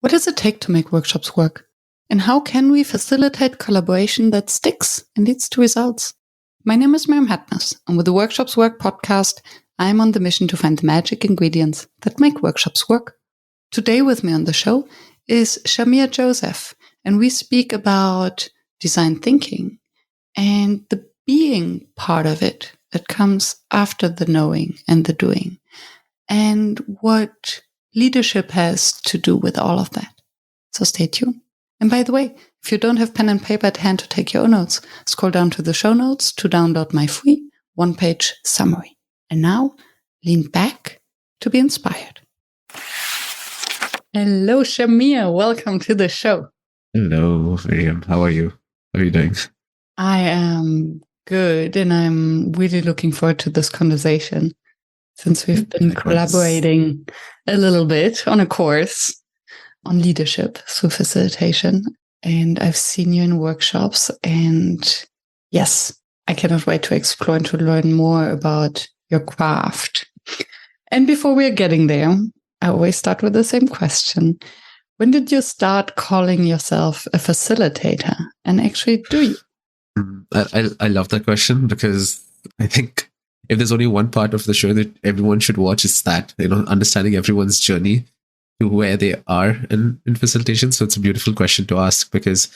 What does it take to make workshops work? And how can we facilitate collaboration that sticks and leads to results? My name is Miriam Hatness, and with the Workshops Work podcast, I'm on the mission to find the magic ingredients that make workshops work. Today with me on the show is Shamir Joseph, and we speak about design thinking and the being part of it that comes after the knowing and the doing, and what leadership has to do with all of that. So stay tuned. And by the way, if you don't have pen and paper at hand to take your own notes, scroll down to the show notes to download my free one-page summary. And now, lean back to be inspired. Hello, Shamir. Welcome to the show. Hello, Miriam. How are you? How are you doing? I am good, and I'm really looking forward to this conversation since we've been collaborating a little bit on a course on leadership through facilitation. And I've seen you in workshops, and yes, I cannot wait to explore and to learn more about your craft. And before we're getting there, I always start with the same question. When did you start calling yourself a facilitator? And actually, do you? I love that question, because I think if there's only one part of the show that everyone should watch, it's that, understanding everyone's journey to where they are in facilitation. So it's a beautiful question to ask, because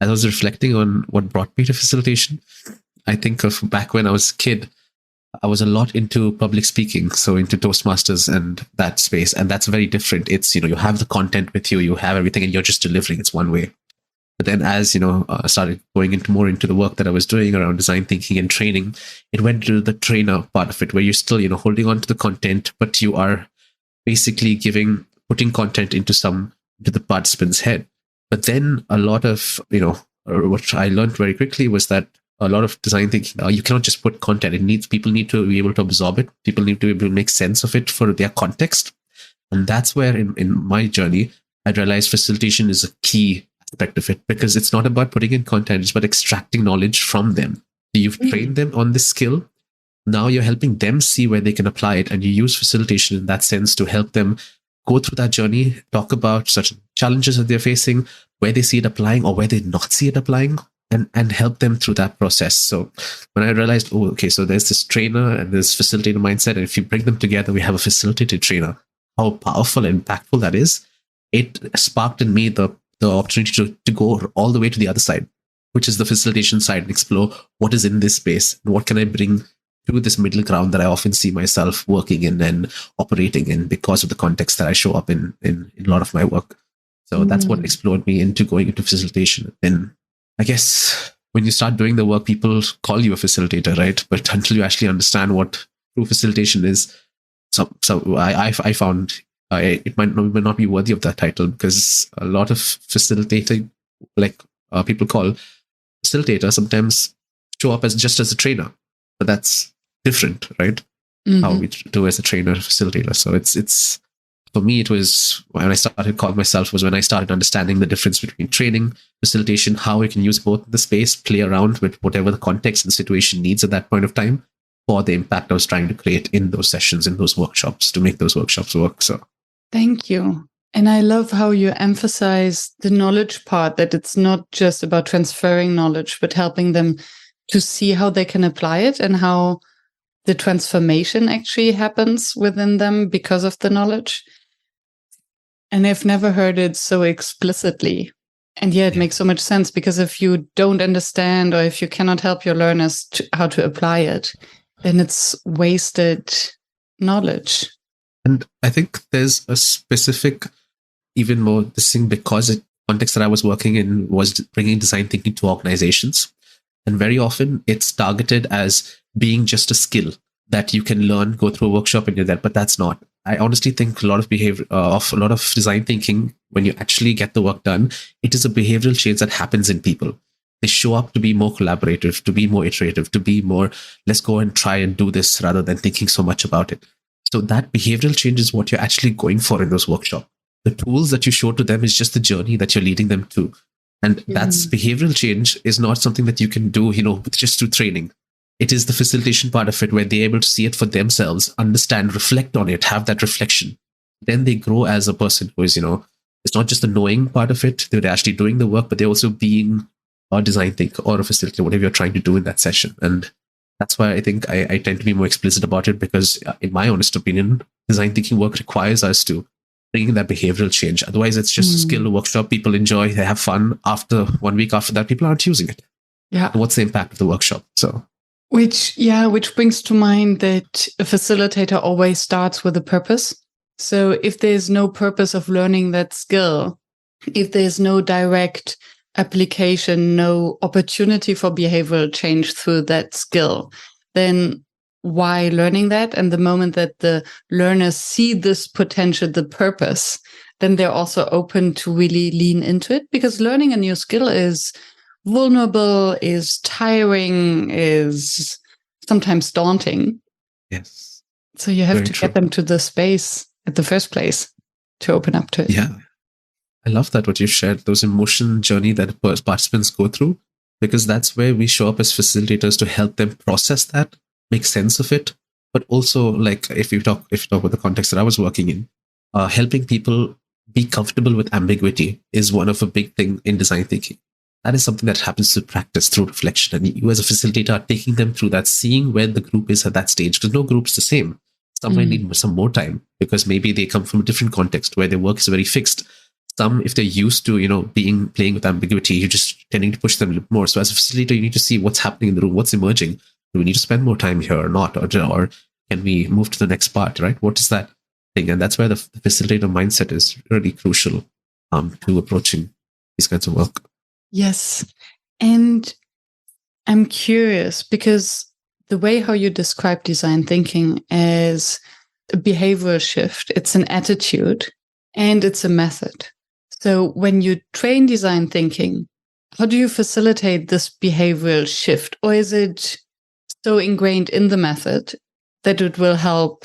as I was reflecting on what brought me to facilitation, I think of back when I was a kid, I was a lot into public speaking, so into Toastmasters and that space. And that's very different. It's, you have the content with you, you have everything, and you're just delivering. It's one way. But then as, I started going into the work that I was doing around design thinking and training, it went to the trainer part of it, where you're still, holding on to the content, but you are basically putting content into the participant's head. But then a lot of, what I learned very quickly was that a lot of design thinking, you cannot just put content. People need to be able to absorb it. People need to be able to make sense of it for their context. And that's where in my journey, I realized facilitation is a key aspect of it, because it's not about putting in content, it's about extracting knowledge from them. You've trained them on this skill. Now you're helping them see where they can apply it. And you use facilitation in that sense to help them go through that journey, talk about such challenges that they're facing, where they see it applying or where they not see it applying, and help them through that process. So when I realized, so there's this trainer and this facilitator mindset, and if you bring them together, we have a facilitated trainer, how powerful and impactful that is. It sparked in me the opportunity to go all the way to the other side, which is the facilitation side, and explore what is in this space and what can I bring to this middle ground that I often see myself working in and operating in because of the context that I show up in a lot of my work. So that's what explored me into going into facilitation. And I guess when you start doing the work, people call you a facilitator, right? But until you actually understand what true facilitation is, so I found it might not be worthy of that title, because a lot of facilitating, like people call facilitator, sometimes show up as just as a trainer, but that's different, right? How we do as a trainer, facilitator. So it's for me, it was when I started calling myself, was when I started understanding the difference between training, facilitation, how I can use both the space, play around with whatever the context and situation needs at that point of time for the impact I was trying to create in those sessions, in those workshops, to make those workshops work. So thank you. And I love how you emphasize the knowledge part, that it's not just about transferring knowledge, but helping them to see how they can apply it and how the transformation actually happens within them because of the knowledge. And I've never heard it so explicitly. And yeah, it makes so much sense, because if you don't understand, or if you cannot help your learners how to apply it, then it's wasted knowledge. And I think there's a specific, even more this thing, because the context that I was working in was bringing design thinking to organizations. And very often it's targeted as being just a skill that you can learn, go through a workshop and do that. But that's not. I honestly think a lot of a lot of design thinking, when you actually get the work done, it is a behavioral change that happens in people. They show up to be more collaborative, to be more iterative, to be more, let's go and try and do this rather than thinking so much about it. So that behavioral change is what you're actually going for in those workshops. The tools that you show to them is just the journey that you're leading them to. And that's behavioral change is not something that you can do, just through training. It is the facilitation part of it where they're able to see it for themselves, understand, reflect on it, have that reflection. then they grow as a person who is, it's not just the knowing part of it. They're actually doing the work, but they're also being a design thinker or a facilitator, whatever you're trying to do in that session. And that's why I think I tend to be more explicit about it, because in my honest opinion, design thinking work requires us to bring in that behavioral change. Otherwise, it's just a skill workshop. People enjoy, they have fun. After 1 week after that, people aren't using it. Yeah. So what's the impact of the workshop? Which brings to mind that a facilitator always starts with a purpose. So if there's no purpose of learning that skill, if there's no direct application, no opportunity for behavioral change through that skill, then why learning that? And the moment that the learners see this potential, the purpose, then they're also open to really lean into it, because learning a new skill is vulnerable, is tiring, is sometimes daunting. Yes. So you have to get them to the space at the first place to open up to it. Yeah. I love that what you shared, those emotion journey that participants go through, because that's where we show up as facilitators to help them process that, make sense of it. But also, like if you talk about the context that I was working in, helping people be comfortable with ambiguity is one of a big thing in design thinking. That is something that happens through practice, through reflection. And you as a facilitator are taking them through that, seeing where the group is at that stage, because no group is the same. Some might need some more time because maybe they come from a different context where their work is very fixed. Some, if they're used to, playing with ambiguity, you're just tending to push them a little more. So as a facilitator, you need to see what's happening in the room, what's emerging. Do we need to spend more time here or not? Or can we move to the next part, right? What is that thing? And that's where the facilitator mindset is really crucial to approaching these kinds of work. Yes. And I'm curious, because the way how you describe design thinking as a behavioral shift, it's an attitude and it's a method. So when you train design thinking, how do you facilitate this behavioral shift? Or is it so ingrained in the method that it will help,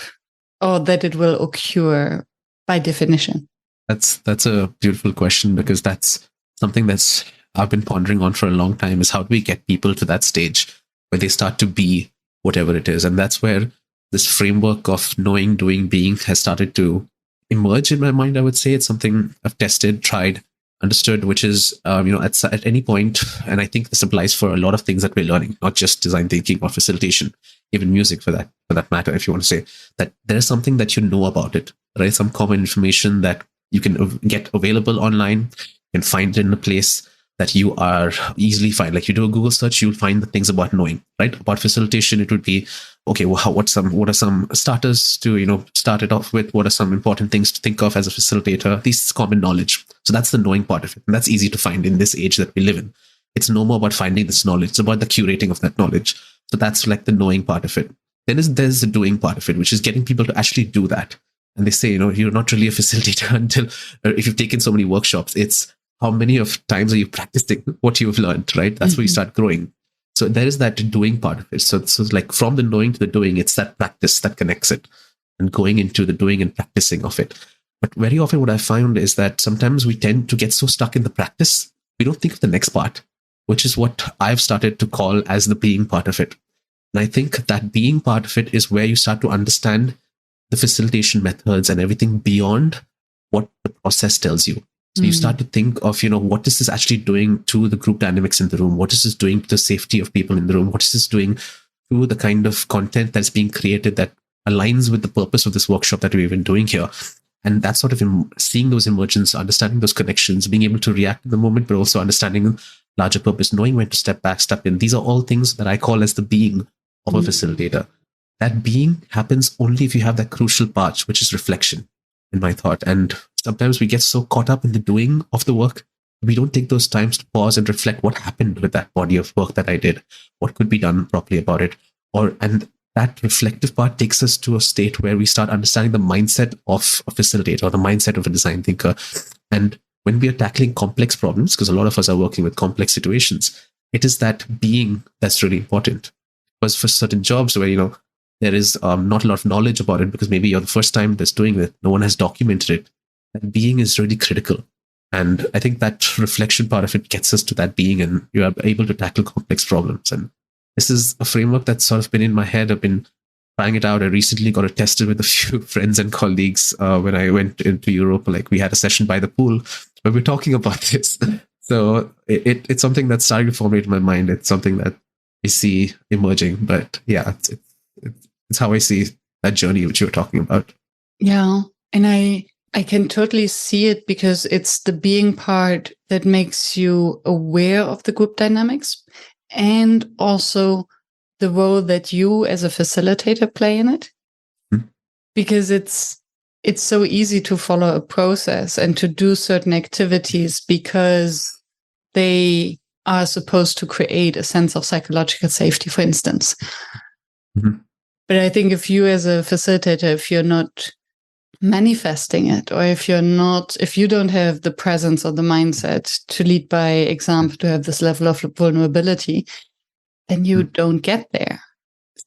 or that it will occur by definition? That's a beautiful question, because that's something that's I've been pondering on for a long time, is how do we get people to that stage where they start to be whatever it is? And that's where this framework of knowing, doing, being has started to emerge in my mind. I would say it's something I've tested, tried, understood, which is, at any point, and I think this applies for a lot of things that we're learning, not just design thinking or facilitation, even music for that matter, if you want to say, that there's something that you know about it, right? Some common information that you can get available online, you can find it in a place that you are easily find. Like you do a Google search, you'll find the things about knowing, right? About facilitation, it would be, okay, well, what are some starters to, start it off with? What are some important things to think of as a facilitator? These common knowledge. So that's the knowing part of it. And that's easy to find in this age that we live in. It's no more about finding this knowledge. It's about the curating of that knowledge. So that's like the knowing part of it. Then there's the doing part of it, which is getting people to actually do that. And they say, you're not really a facilitator until, if you've taken so many workshops, it's how many of times are you practicing what you've learned, right? That's where you start growing. So there is that doing part of it. So it's like from the knowing to the doing, it's that practice that connects it, and going into the doing and practicing of it. But very often what I found is that sometimes we tend to get so stuck in the practice, we don't think of the next part, which is what I've started to call as the being part of it. And I think that being part of it is where you start to understand the facilitation methods and everything beyond what the process tells you. So you start to think of, what is this actually doing to the group dynamics in the room? What is this doing to the safety of people in the room? What is this doing to the kind of content that's being created that aligns with the purpose of this workshop that we've been doing here? And that's sort of seeing those emergence, understanding those connections, being able to react in the moment, but also understanding larger purpose, knowing when to step back, step in. These are all things that I call as the being of a facilitator. That being happens only if you have that crucial part, which is reflection, in my thought. And sometimes we get so caught up in the doing of the work, we don't take those times to pause and reflect what happened with that body of work that I did, what could be done properly about it. And that reflective part takes us to a state where we start understanding the mindset of a facilitator, or the mindset of a design thinker. And when we are tackling complex problems, because a lot of us are working with complex situations, it is that being that's really important. Because for certain jobs where, there is not a lot of knowledge about it, because maybe you're the first time that's doing it, no one has documented it, that being is really critical. And I think that reflection part of it gets us to that being, and you are able to tackle complex problems. And this is a framework that's sort of been in my head. I've been trying it out. I recently got it tested with a few friends and colleagues when I went into Europe. Like we had a session by the pool where we're talking about this. So it's something that's starting to formulate in my mind. It's something that I see emerging. But yeah, it's how I see that journey which you were talking about. Yeah. And I can totally see it because it's the being part that makes you aware of the group dynamics and also the role that you as a facilitator play in it. Mm-hmm. Because it's so easy to follow a process and to do certain activities because they are supposed to create a sense of psychological safety, for instance. Mm-hmm. But I think if you as a facilitator, if you're not manifesting it, or if you don't have the presence or the mindset to lead by example, to have this level of vulnerability, then you don't get there.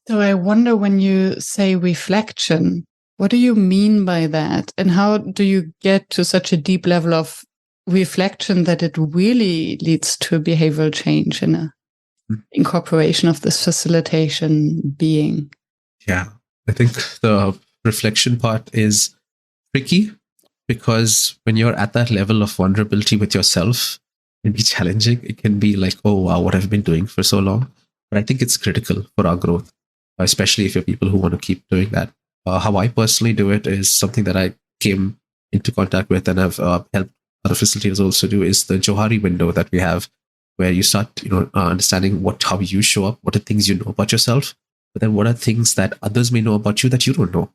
So I wonder, when you say reflection, what do you mean by that? And how do you get to such a deep level of reflection that it really leads to a behavioral change and a incorporation of this facilitation being? Yeah, I think the reflection part is tricky because when you're at that level of vulnerability with yourself, it can be challenging. It can be like, oh, wow, what have I been doing for so long? But I think it's critical for our growth, especially if you're people who want to keep doing that. How I personally do it is something that I came into contact with and I've helped other facilitators also do, is the Johari window that we have, where you start, understanding how you show up, what are things you know about yourself, but then what are things that others may know about you that you don't know.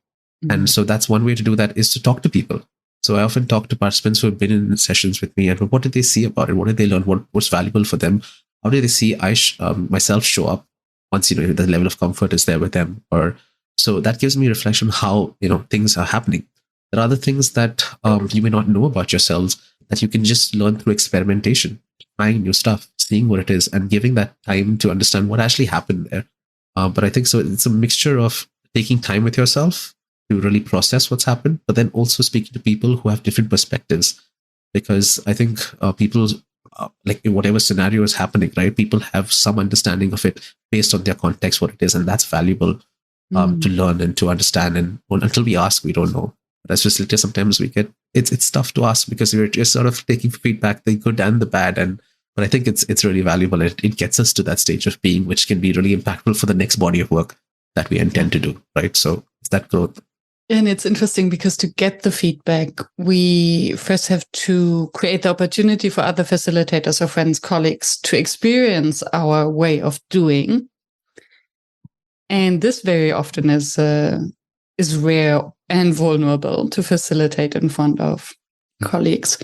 Mm-hmm. And so that's one way to do that, is to talk to people. So I often talk to participants who have been in sessions with me, and what did they see about it? What did they learn? What was valuable for them? How did they see myself show up once the level of comfort is there with them? Or so that gives me reflection how things are happening. There are other things that you may not know about yourselves that you can just learn through experimentation, trying new stuff, seeing what it is, and giving that time to understand what actually happened there. But I think so it's a mixture of taking time with yourself to really process what's happened, but then also speaking to people who have different perspectives. Because I think people, like in whatever scenario is happening, right? People have some understanding of it based on their context, what it is, and that's valuable to learn and to understand. And until we ask, we don't know. But as facilitators, sometimes we get it's tough to ask because we're just sort of taking feedback, the good and the bad. But I think it's really valuable. It gets us to that stage of being, which can be really impactful for the next body of work that we intend to do, right? So it's that growth. And it's interesting because to get the feedback, we first have to create the opportunity for other facilitators or friends, colleagues to experience our way of doing. And this very often is rare and vulnerable to facilitate in front of colleagues.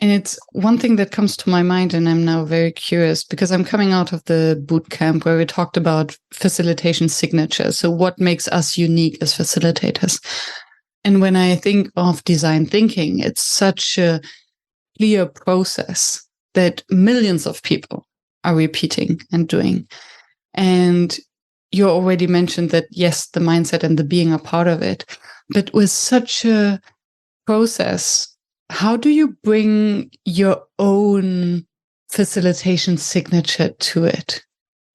And it's one thing that comes to my mind, and I'm now very curious because I'm coming out of the boot camp where we talked about facilitation signatures. So what makes us unique as facilitators? And when I think of design thinking, it's such a clear process that millions of people are repeating and doing. And you already mentioned that, yes, the mindset and the being are part of it. But with such a process, how do you bring your own facilitation signature to it?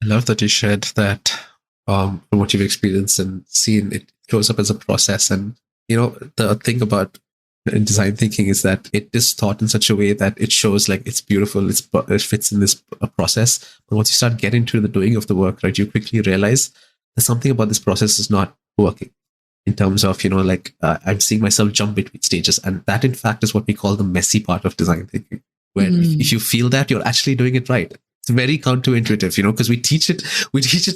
I love that you shared that from what you've experienced and seen, it shows up as a process. And, the thing about design thinking is that it is taught in such a way that it shows like it's beautiful, it fits in this process. But once you start getting to the doing of the work, right, you quickly realize that something about this process is not working. In terms of, I'm seeing myself jump between stages. And that, in fact, is what we call the messy part of design thinking, where if you feel that, you're actually doing it right. It's very counterintuitive, because we teach it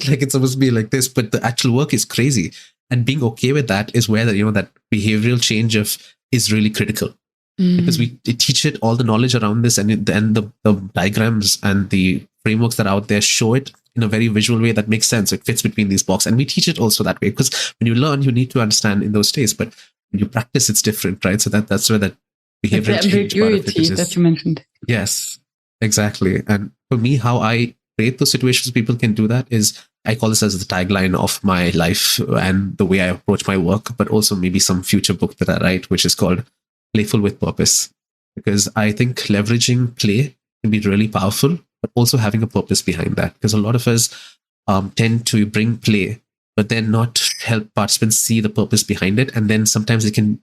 like it's supposed to be like this, but the actual work is crazy. And being okay with that is where that behavioral change is really critical. Because we teach it all the knowledge around this, and then the diagrams and the frameworks that are out there show it in a very visual way that makes sense. It fits between these boxes. And we teach it also that way, because when you learn, you need to understand in those states. But when you practice, it's different, right? So that's where that behavioral change part of it is. That you mentioned. Yes, exactly. And for me, how I create those situations people can do that is, I call this as the tagline of my life and the way I approach my work, but also maybe some future book that I write, which is called Playful with Purpose. Because I think leveraging play can be really powerful, but also having a purpose behind that. Because a lot of us tend to bring play, but then not help participants see the purpose behind it. And then sometimes it can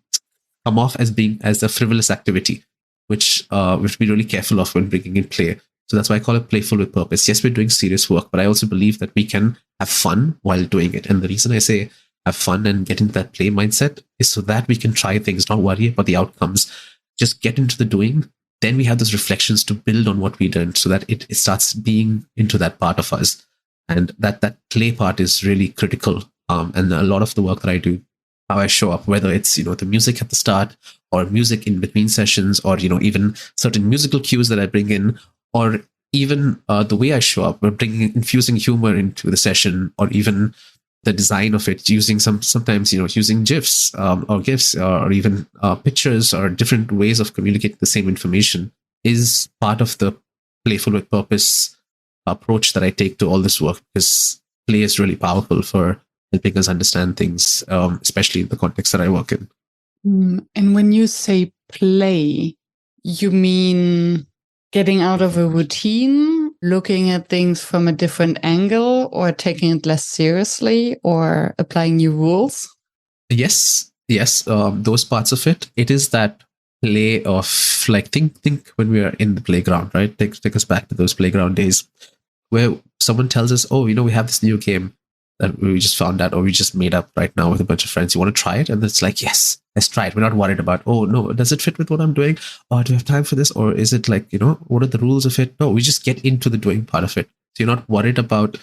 come off as being as a frivolous activity, which we should be really careful of when bringing in play. So that's why I call it playful with purpose. Yes, we're doing serious work, but I also believe that we can have fun while doing it. And the reason I say have fun and get into that play mindset is so that we can try things, not worry about the outcomes, just get into the doing. Then we have those reflections to build on what we did so that it starts being into that part of us. And that play part is really critical. And a lot of the work that I do, how I show up, whether it's, the music at the start or music in between sessions, or, even certain musical cues that I bring in, or even the way I show up, infusing humor into the session, or even the design of it, using sometimes using GIFs or GIFs, or even pictures, or different ways of communicating the same information, is part of the playful with purpose approach that I take to all this work, because play is really powerful for helping us understand things, especially in the context that I work in. And when you say play, you mean getting out of a routine, looking at things from a different angle, or taking it less seriously, or applying new rules? Yes, those parts of it. It is that play of, like, think when we are in the playground, right? Take us back to those playground days where someone tells us, oh, we have this new game that we just found out, or we just made up right now with a bunch of friends. You want to try it? And it's like, yes, let's try it. We're not worried about, oh no, does it fit with what I'm doing? Or do I have time for this? Or is it like, what are the rules of it? No, we just get into the doing part of it. So you're not worried about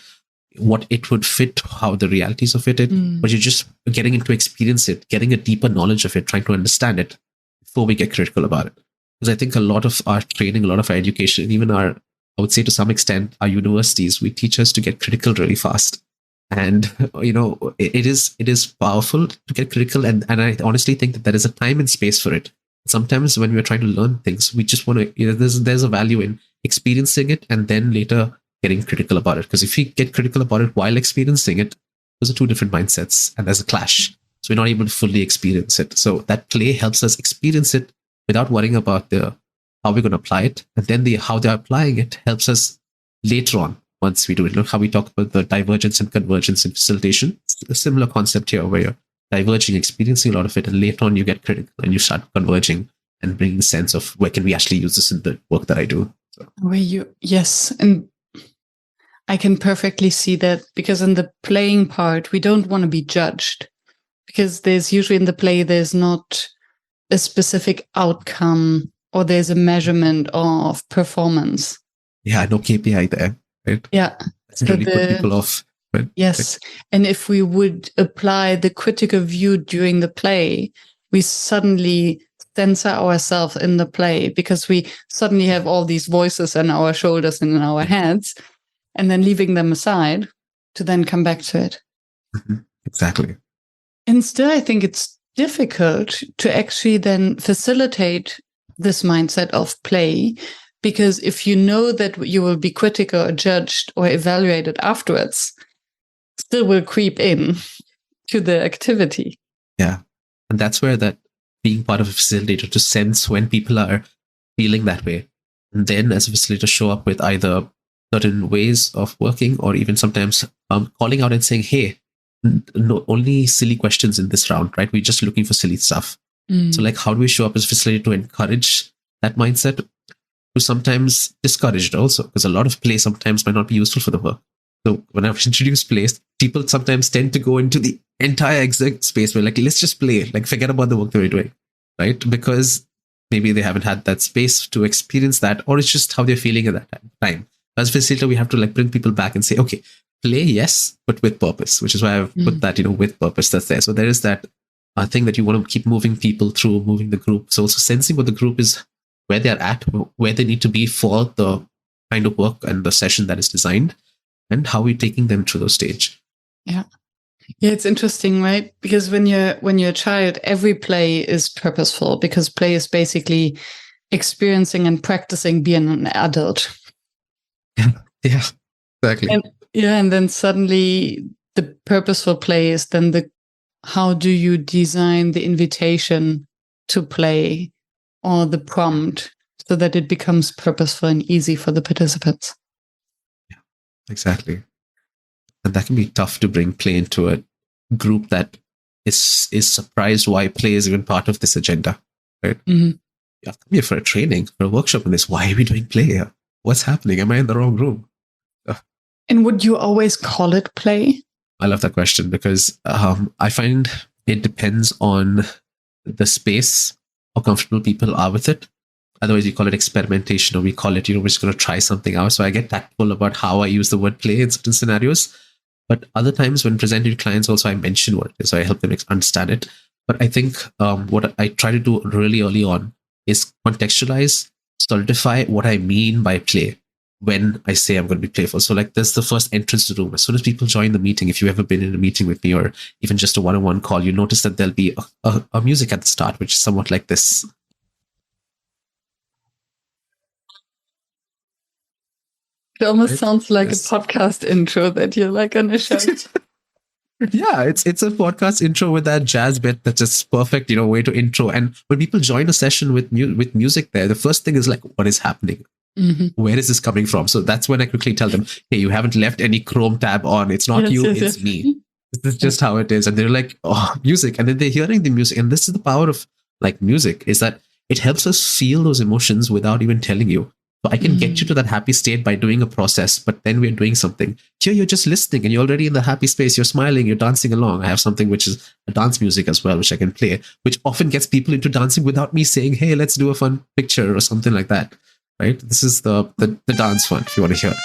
what it would fit, how the realities of it, but you're just getting into experience it, getting a deeper knowledge of it, trying to understand it before we get critical about it. Because I think a lot of our training, a lot of our education, even I would say to some extent, our universities, we teach us to get critical really fast. And, it is powerful to get critical. And I honestly think that there is a time and space for it. Sometimes when we're trying to learn things, we just want to, there's a value in experiencing it and then later getting critical about it. Because if we get critical about it while experiencing it, those are two different mindsets and there's a clash. So we're not able to fully experience it. So that play helps us experience it without worrying about how we're going to apply it. And then how they're applying it helps us later on. Once we do it, look how we talk about the divergence and convergence in facilitation. It's a similar concept here where you're diverging, experiencing a lot of it, and later on you get critical and you start converging and bringing a sense of where can we actually use this in the work that I do. So. Yes, and I can perfectly see that, because in the playing part, we don't want to be judged, because there's usually in the play, there's not a specific outcome or there's a measurement of performance. Yeah, no KPI there. Right? Yeah. That's really put people off. But, yes. And if we would apply the critical view during the play, we suddenly censor ourselves in the play, because we suddenly have all these voices on our shoulders and in our heads, and then leaving them aside to then come back to it. Mm-hmm. Exactly. And still, I think it's difficult to actually then facilitate this mindset of play, because if you know that you will be critical or judged or evaluated afterwards, still will creep in to the activity. Yeah. And that's where that being part of a facilitator, to sense when people are feeling that way. And then as a facilitator, show up with either certain ways of working, or even sometimes calling out and saying, hey, no, only silly questions in this round, right? We're just looking for silly stuff. So like, how do we show up as a facilitator to encourage that mindset? To sometimes discourage it also, because a lot of play sometimes might not be useful for the work. So when I've introduced plays, people sometimes tend to go into the entire exact space where, like, let's just play, like, forget about the work that we're doing, right? Because maybe they haven't had that space to experience that, or it's just how they're feeling at that time. As a facilitator, we have to, like, bring people back and say, okay, play, yes, but with purpose, which is why I've put that, with purpose, that's there. So there is that thing that you want to keep moving people through, moving the group. So also sensing what the group is, where they're at, where they need to be for the kind of work and the session that is designed, and how we're taking them through the stage. Yeah, it's interesting, right? Because when you're a child, every play is purposeful, because play is basically experiencing and practicing being an adult. Yeah, exactly. And then suddenly the purposeful play is then how do you design the invitation to play, or the prompt, so that it becomes purposeful and easy for the participants. Yeah, exactly. And that can be tough to bring play into it, group that is surprised why play is even part of this agenda, right? Mm-hmm. Yeah, come here for a training, for a workshop on this. Why are we doing play here? What's happening? Am I in the wrong room? And would you always call it play? I love that question because I find it depends on the space, how comfortable people are with it. Otherwise, you call it experimentation, or we call it, we're just going to try something out. So I get tactful about how I use the word play in certain scenarios. But other times when presenting to clients, also I mention what it is. So I help them understand it. But I think what I try to do really early on is contextualize, solidify what I mean by play when I say I'm going to be playful. So like there's the first entrance to the room. As soon as people join the meeting, if you've ever been in a meeting with me or even just a one-on-one call, you notice that there'll be a music at the start, which is somewhat like this. It almost sounds like a podcast intro that you're like on a show. Yeah, it's a podcast intro with that jazz bit that's just perfect, way to intro. And when people join a session with music there, the first thing is like, what is happening? Mm-hmm. Where is this coming from? So that's when I quickly tell them, hey, you haven't left any Chrome tab on. It's not it's me. This is just how it is. And they're like, oh, music. And then they're hearing the music. And this is the power of like music, is that it helps us feel those emotions without even telling you. So I can get you to that happy state by doing a process, but then we're doing something. Here you're just listening and you're already in the happy space. You're smiling, you're dancing along. I have something which is a dance music as well, which I can play, which often gets people into dancing without me saying, hey, let's do a fun picture or something like that. Right? This is the dance one, if you want to hear.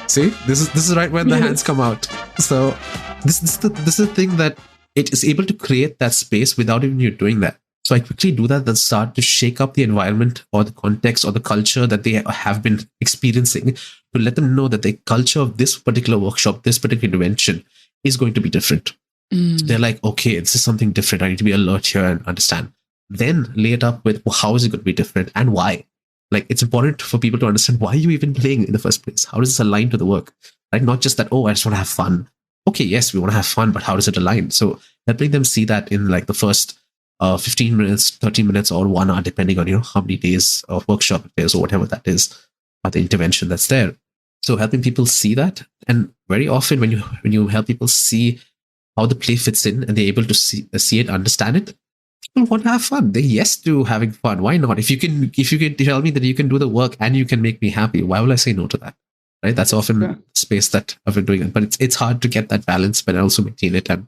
See, this is right when the hands come out. So this is the thing that it is able to create that space without even you doing that. So I quickly do that, then start to shake up the environment or the context or the culture that they have been experiencing, to let them know that the culture of this particular workshop, this particular intervention is going to be different. So they're like, okay, this is something different. I need to be alert here and understand. Then lay it up with, well, how is it going to be different and why? Like, it's important for people to understand, why are you even playing in the first place? How does this align to the work? Right? Not just that, oh, I just want to have fun. Okay, yes, we want to have fun, but how does it align? So helping them see that in like the first 15 minutes, 30 minutes, or 1 hour, depending on, how many days of workshop it is or whatever that is, the intervention that's there. So helping people see that. And very often when you help people see how the play fits in and they're able to see it, understand it, people want to have fun. They're yes to having fun. Why not? If you can tell me that you can do the work and you can make me happy, why will I say no to that? Right? That's often the space that I've been doing it. But it's hard to get that balance, but also maintain it and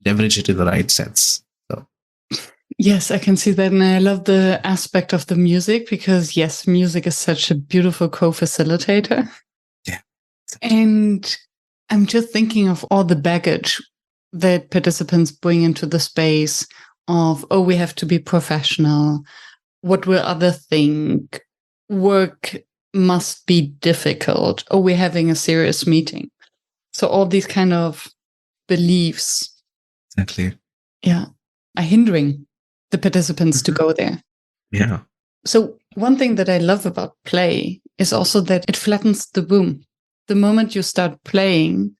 leverage it in the right sense. So yes, I can see that. And I love the aspect of the music because yes, music is such a beautiful co-facilitator. Yeah. And I'm just thinking of all the baggage that participants bring into the space of, oh, we have to be professional. What will others think? Work must be difficult. Oh, we're having a serious meeting. So all these kind of beliefs. Exactly. Yeah. Are hindering the participants to go there. Yeah. So one thing that I love about play is also that it flattens the room. The moment you start playing,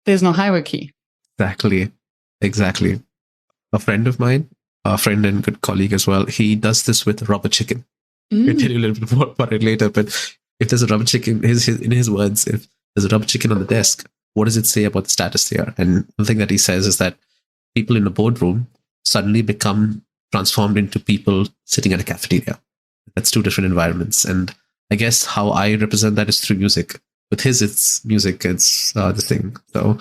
there's no hierarchy. Exactly. A friend of mine, a friend and good colleague as well, he does this with rubber chicken. I'll tell you a little bit more about it later, but if there's a rubber chicken, in his words, if there's a rubber chicken on the desk, what does it say about the status there? And the thing that he says is that people in a boardroom suddenly become transformed into people sitting at a cafeteria. That's 2 different environments. And I guess how I represent that is through music. With his, it's music, it's the thing. So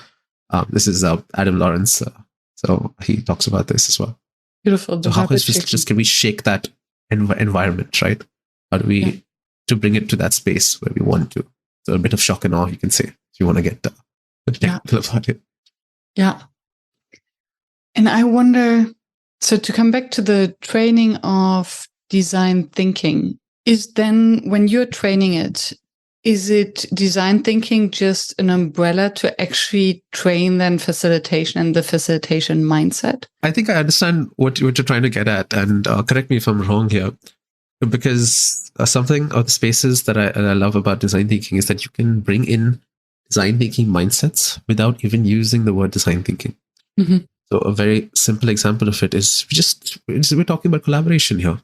this is Adam Lawrence. So he talks about this as well. Beautiful. So how can we shake that environment, right? How do we to bring it to that space where we want to? So a bit of shock and awe, you can say, if you want to get technical about it. Yeah. And I wonder, so to come back to the training of design thinking, is then when you're training it, is it design thinking just an umbrella to actually train then facilitation and the facilitation mindset? I think I understand what you're trying to get at, and correct me if I'm wrong here, because something of the spaces that I love about design thinking is that you can bring in design thinking mindsets without even using the word design thinking. Mm-hmm. So a very simple example of it is we're talking about collaboration here.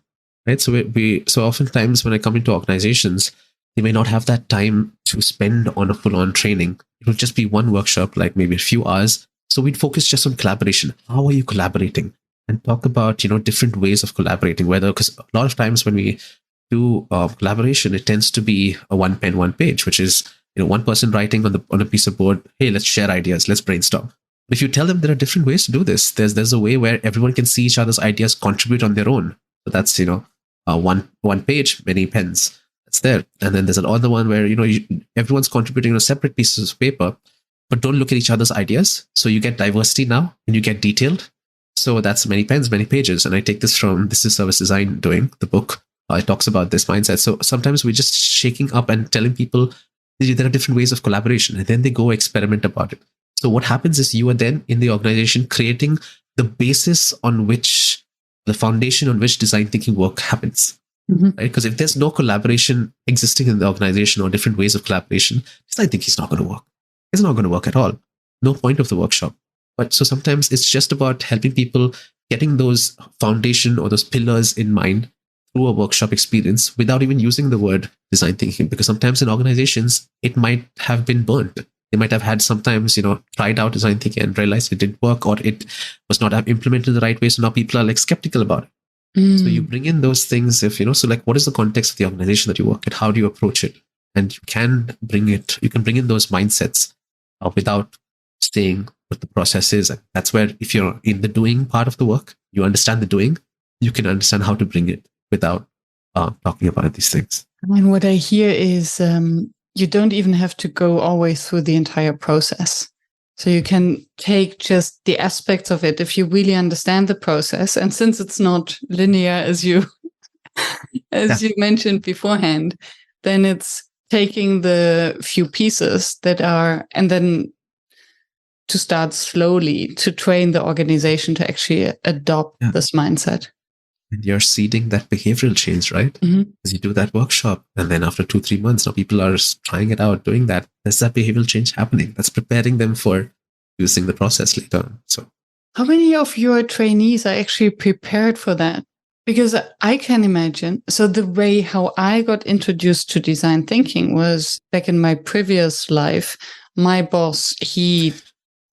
right? So oftentimes when I come into organizations, they may not have that time to spend on a full-on training. It will just be one workshop, like maybe a few hours. So we'd focus just on collaboration. How are you collaborating? And talk about, different ways of collaborating, because a lot of times when we do collaboration, it tends to be a one pen, one page, which is, one person writing on a piece of board, hey, let's share ideas, let's brainstorm. If you tell them there are different ways to do this, there's a way where everyone can see each other's ideas, contribute on their own. So that's, one page, many pens. That's there. And then there's another one where, everyone's contributing on separate pieces of paper, but don't look at each other's ideas. So you get diversity now and you get detailed. So that's many pens, many pages. And I take this from This Is Service Design Doing, the book. It talks about this mindset. So sometimes we're just shaking up and telling people there are different ways of collaboration, and then they go experiment about it. So what happens is you are then in the organization creating the basis on which, the foundation on which design thinking work happens. Right? Because if there's no collaboration existing in the organization or different ways of collaboration, design thinking is not going to work. It's not going to work at all. No point of the workshop. But so sometimes it's just about helping people getting those foundation or those pillars in mind through a workshop experience without even using the word design thinking. Because sometimes in organizations, it might have been burnt. They might have had sometimes, tried out design thinking and realized it didn't work, or it was not implemented the right way. So now people are like skeptical about it. So you bring in those things so like, what is the context of the organization that you work at? How do you approach it? And you can bring in those mindsets without saying what the process is. And that's where, if you're in the doing part of the work, you understand the doing, you can understand how to bring it without talking about these things. And what I hear is you don't even have to go always through the entire process. So you can take just the aspects of it if you really understand the process. And since it's not linear, as you mentioned beforehand, then it's taking the few pieces that are, and then to start slowly to train the organization to actually adopt this mindset. And you're seeding that behavioral change, right? Because you do that workshop, and then after 2-3 months, now people are trying it out, doing that. There's that behavioral change happening. That's preparing them for using the process later. So, how many of your trainees are actually prepared for that? Because I can imagine. So the way how I got introduced to design thinking was back in my previous life. My boss, he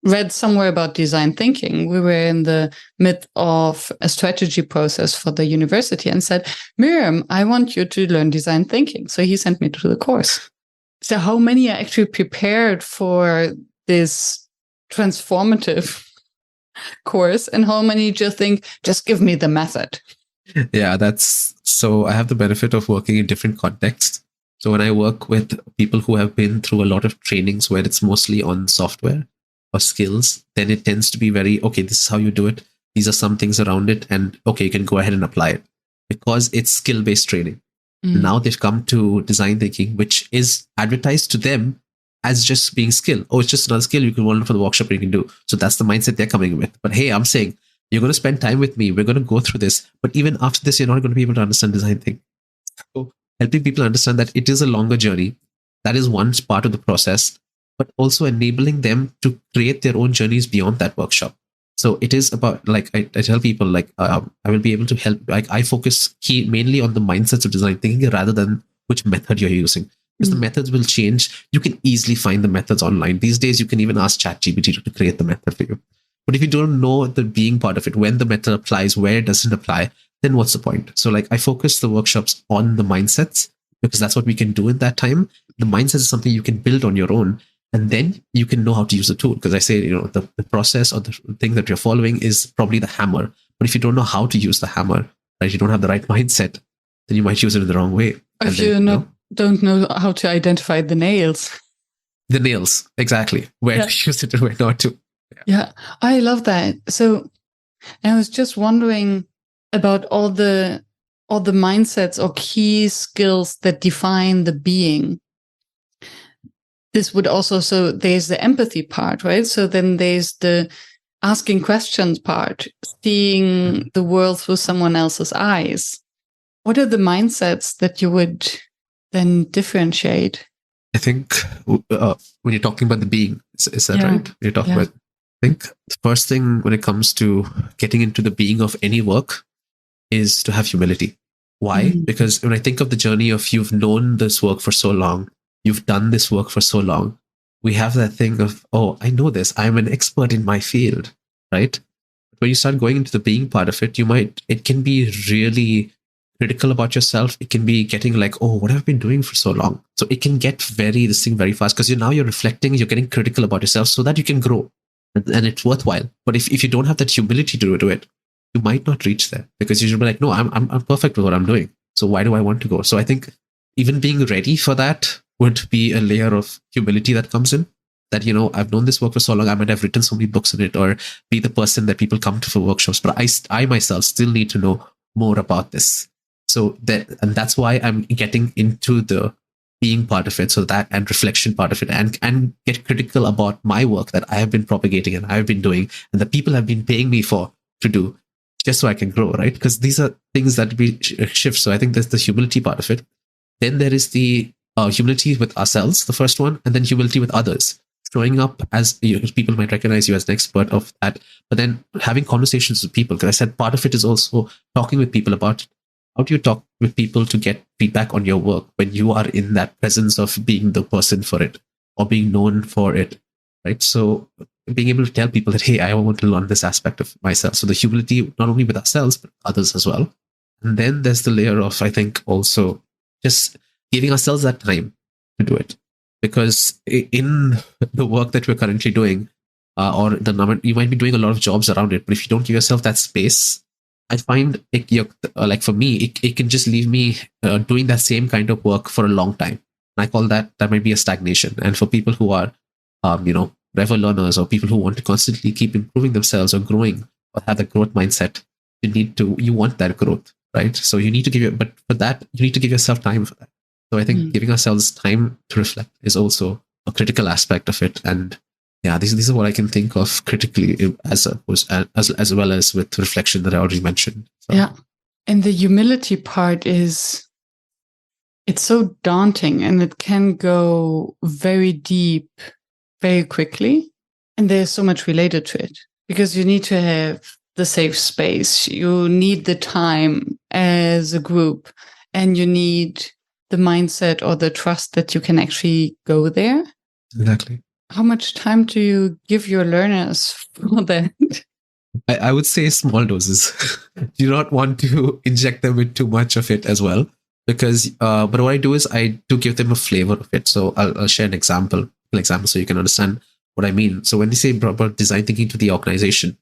read somewhere about design thinking. We were in the mid of a strategy process for the university and said, Miriam, I want you to learn design thinking. So he sent me to the course. So how many are actually prepared for this transformative course, and how many just think, just give me the method? Yeah, so I have the benefit of working in different contexts. So when I work with people who have been through a lot of trainings where it's mostly on software or skills, then it tends to be very, okay, this is how you do it. These are some things around it. And okay, you can go ahead and apply it because it's skill-based training. Now they've come to design thinking, which is advertised to them as just being skill. Oh, it's just another skill you can learn for the workshop you can do. So that's the mindset they're coming with. But hey, I'm saying, you're going to spend time with me. We're going to go through this. But even after this, you're not going to be able to understand design thinking. So helping people understand that it is a longer journey. That is one part of the process, but also enabling them to create their own journeys beyond that workshop. So it is about, like, I tell people, like, I will be able to help. Like, I focus mainly on the mindsets of design thinking rather than which method you're using. Because the methods will change. You can easily find the methods online. These days, you can even ask ChatGPT to create the method for you. But if you don't know the being part of it, when the method applies, where it doesn't apply, then what's the point? So like, I focus the workshops on the mindsets because that's what we can do in that time. The mindset is something you can build on your own, and then you can know how to use the tool. Because I say, the process or the thing that you're following is probably the hammer. But if you don't know how to use the hammer, right, you don't have the right mindset, then you might use it in the wrong way. If you don't know how to identify the nails. The nails, exactly. Where to use it and where not to. Yeah, I love that. So I was just wondering about all the mindsets or key skills that define the being. This would also, so there's the empathy part, right? So then there's the asking questions part, seeing the world through someone else's eyes. What are the mindsets that you would then differentiate? I think when you're talking about the being, is that right? You're talking about, I think the first thing when it comes to getting into the being of any work is to have humility. Why? Because when I think of the journey of you've known this work for so long, you've done this work for so long, we have that thing of, oh, I know this, I'm an expert in my field, right? When you start going into the being part of it, it can be really critical about yourself. It can be getting like, oh, what have I been doing for so long? So it can get this thing very fast because you're reflecting, you're getting critical about yourself so that you can grow and it's worthwhile. But if you don't have that humility to do it, you might not reach there because you should be like, no, I'm perfect with what I'm doing. So why do I want to go? So I think even being ready for that would be a layer of humility that comes in. That, I've known this work for so long, I might have written so many books in it or be the person that people come to for workshops, but I myself still need to know more about this. So that's why I'm getting into the being part of it, so that and reflection part of it, and get critical about my work that I have been propagating and I've been doing and the people have been paying me for to do, just so I can grow, right? Because these are things that we shift. So I think there's the humility part of it. Then there is the humility with ourselves, the first one, and then humility with others. Showing up as people might recognize you as an expert of that, but then having conversations with people. Because I said part of it is also talking with people about it. How do you talk with people to get feedback on your work when you are in that presence of being the person for it or being known for it, right? So being able to tell people that, hey, I want to learn this aspect of myself. So the humility, not only with ourselves, but others as well. And then there's the layer of, I think, also just giving ourselves that time to do it. Because in the work that we're currently doing, or the number, you might be doing a lot of jobs around it, but if you don't give yourself that space, I find like for me, it can just leave me doing that same kind of work for a long time. And I call that might be a stagnation. And for people who are, revel learners or people who want to constantly keep improving themselves or growing or have a growth mindset, you want that growth, right? So you need to but for that, you need to give yourself time for that. So I think giving ourselves time to reflect is also a critical aspect of it. And yeah, these are what I can think of critically as well as with reflection that I already mentioned. So. Yeah. And the humility part it's so daunting and it can go very deep very quickly. And there's so much related to it because you need to have the safe space. You need the time as a group and you need the mindset or the trust that you can actually go there. Exactly. How much time do you give your learners for that? I would say small doses. You don't want to inject them with too much of it as well. Because, but what I do is I do give them a flavor of it. So I'll share an example so you can understand what I mean. So when we say about design thinking to the organization,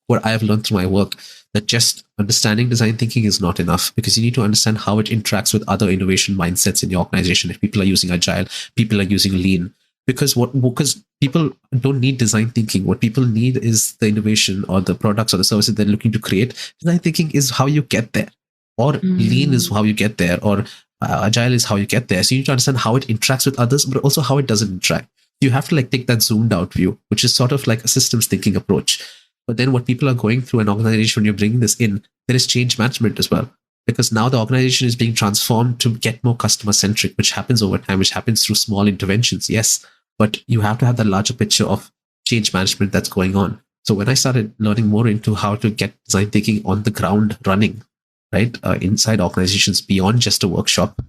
what I have learned through my work, that just understanding design thinking is not enough because you need to understand how it interacts with other innovation mindsets in your organization. If people are using agile, people are using lean, because people don't need design thinking. What people need is the innovation or the products or the services they're looking to create. Design thinking is how you get there, or lean is how you get there, or agile is how you get there. So you need to understand how it interacts with others, but also how it doesn't interact. You have to take that zoomed out view, which is sort of like a systems thinking approach. But then what people are going through an organization, when you're bringing this in, there is change management as well. Because now the organization is being transformed to get more customer centric, which happens over time, which happens through small interventions. Yes, but you have to have the larger picture of change management that's going on. So when I started learning more into how to get design thinking on the ground running, right, inside organizations beyond just a workshop,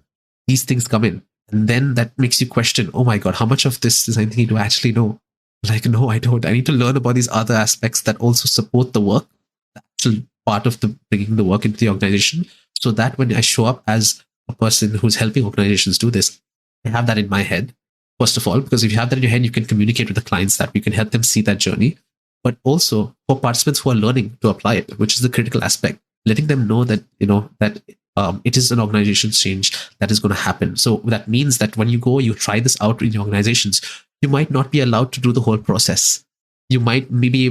these things come in. And then that makes you question, oh my God, how much of this design thinking do I actually know? Like, no, I don't. I need to learn about these other aspects that also support the work, the actual part of bringing the work into the organization, so that when I show up as a person who's helping organizations do this, I have that in my head, first of all, because if you have that in your head, you can communicate with the clients that you can help them see that journey. But also for participants who are learning to apply it, which is the critical aspect, letting them know that, that it is an organization's change that is going to happen. So that means that when you go, you try this out in your organizations, you might not be allowed to do the whole process. You might maybe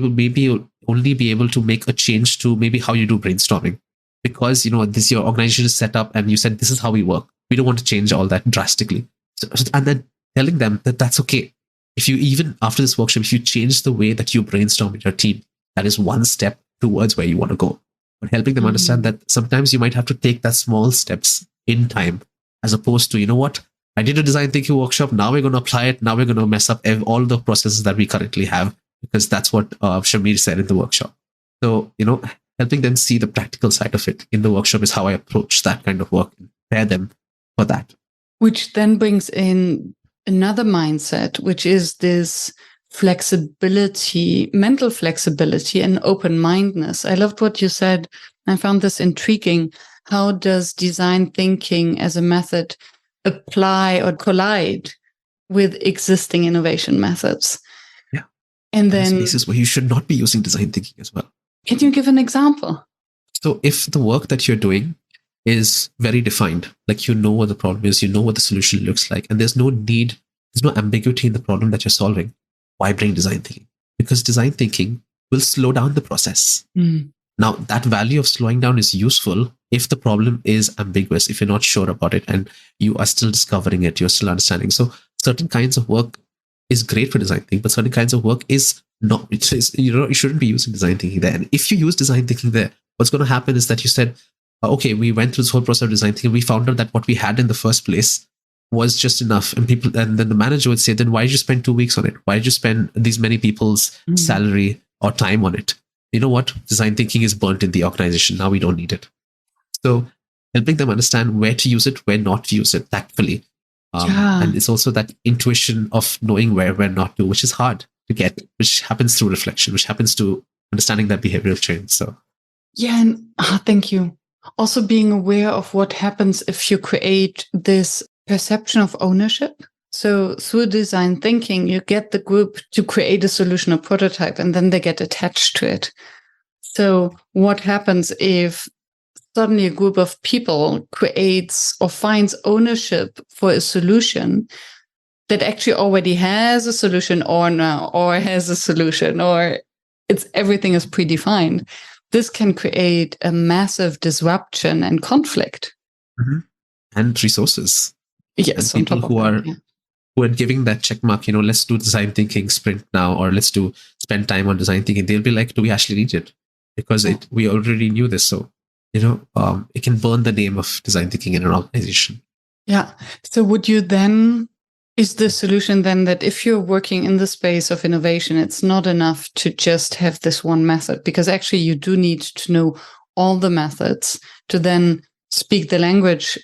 only be able to make a change to maybe how you do brainstorming, because your organization is set up and you said this is how we work. We don't want to change all that drastically. And then telling them that that's okay. If you, even after this workshop, if you change the way that you brainstorm with your team, that is one step towards where you want to go. But helping them understand that sometimes you might have to take that small steps in time, as opposed to, what, I did a design thinking workshop, now we're going to apply it, now we're going to mess up all the processes that we currently have, because that's what Shamir said in the workshop. So, helping them see the practical side of it in the workshop is how I approach that kind of work and prepare them for that. Which then brings in another mindset, which is this flexibility, mental flexibility and open-mindedness. I loved what you said. I found this intriguing. How does design thinking as a method apply or collide with existing innovation methods? Yeah. And then spaces where you should not be using design thinking as well. Can you give an example? So if the work that you're doing is very defined, like you know what the problem is, you know what the solution looks like, and there's no ambiguity in the problem that you're solving, why bring design thinking? Because design thinking will slow down the process. Now, that value of slowing down is useful if the problem is ambiguous, if you're not sure about it and you are still discovering it, you're still understanding. So certain kinds of work is great for design thinking, but certain kinds of work is not. You shouldn't be using design thinking there. And if you use design thinking there, what's going to happen is that you said, okay, we went through this whole process of design thinking. We found out that what we had in the first place was just enough. And then the manager would say, then why did you spend 2 weeks on it? Why did you spend these many people's salary or time on it? You know what? Design thinking is burnt in the organization. Now we don't need it. So helping them understand where to use it, where not to use it tactfully. And it's also that intuition of knowing where not to, which is hard to get, which happens through reflection, which happens to understanding that behavioral change. So yeah, and thank you. Also being aware of what happens if you create this perception of ownership. So through design thinking, you get the group to create a solution or prototype, and then they get attached to it. So what happens if suddenly a group of people creates or finds ownership for a solution that actually already has a solution or has a solution, or everything is predefined? This can create a massive disruption and conflict. And resources. Yes, and people who are giving that check mark, let's do design thinking sprint now, or let's spend time on design thinking. They'll be like, do we actually need it? Because we already knew this. So, it can burn the name of design thinking in an organization. Yeah. So is the solution then that if you're working in the space of innovation, it's not enough to just have this one method, because actually you do need to know all the methods to then speak the language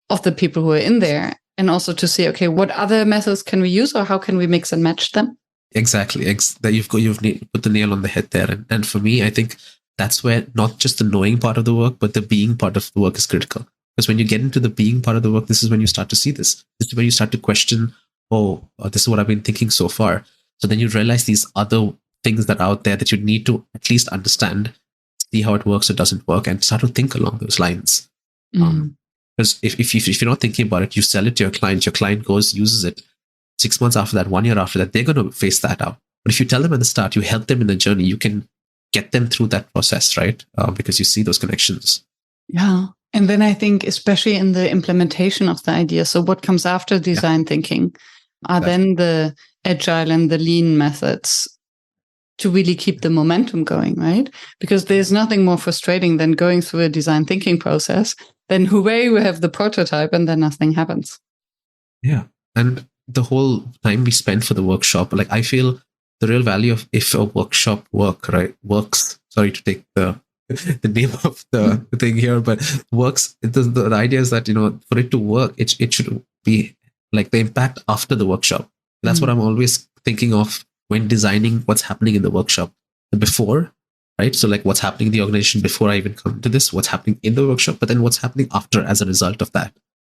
of the people who are in there, and also to say, okay, what other methods can we use, or how can we mix and match them? Exactly. You've put the nail on the head there. And for me, I think that's where not just the knowing part of the work, but the being part of the work is critical. Because when you get into the being part of the work, this is when you start to see this. This is when you start to question, this is what I've been thinking so far. So then you realize these other things that are out there that you need to at least understand, see how it works or doesn't work, and start to think along those lines. Because if you're not thinking about it, you sell it to your client goes, uses it. 6 months after that, 1 year after that, they're going to face that out. But if you tell them at the start, you help them in the journey, you can get them through that process, right? Because you see those connections. Yeah. And then I think, especially in the implementation of the idea, so what comes after design thinking are then the agile and the lean methods to really keep the momentum going, right? Because there's nothing more frustrating than going through a design thinking process. Then hooray, we have the prototype, and then nothing happens. Yeah. And the whole time we spend for the workshop, like I feel the real value of if a workshop works, sorry to take the name of the thing here, but works. The idea is that, for it to work, it should be like the impact after the workshop. That's what I'm always thinking of when designing what's happening in the workshop. The before, right? So like what's happening in the organization before I even come to this, what's happening in the workshop, but then what's happening after as a result of that,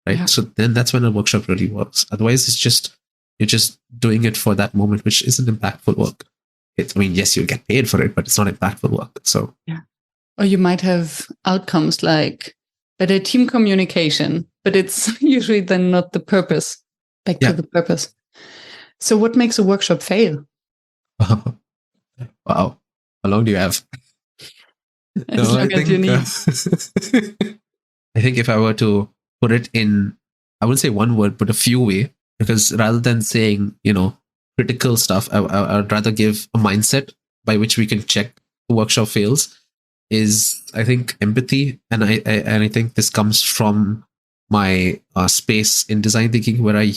right? Yeah. So then that's when a workshop really works. Otherwise, you're just doing it for that moment, which isn't impactful work. Yes, you'll get paid for it, but it's not impactful work. So yeah. Or you might have outcomes like better team communication, but it's usually then not the purpose. Back to the purpose. So what makes a workshop fail? Wow. How long do you have? As long as you need. I think if I were to put it in, I wouldn't say one word, but a few way, because rather than saying, critical stuff, I'd rather give a mindset by which we can check the workshop fails is, I think, empathy. And I think this comes from my space in design thinking, where I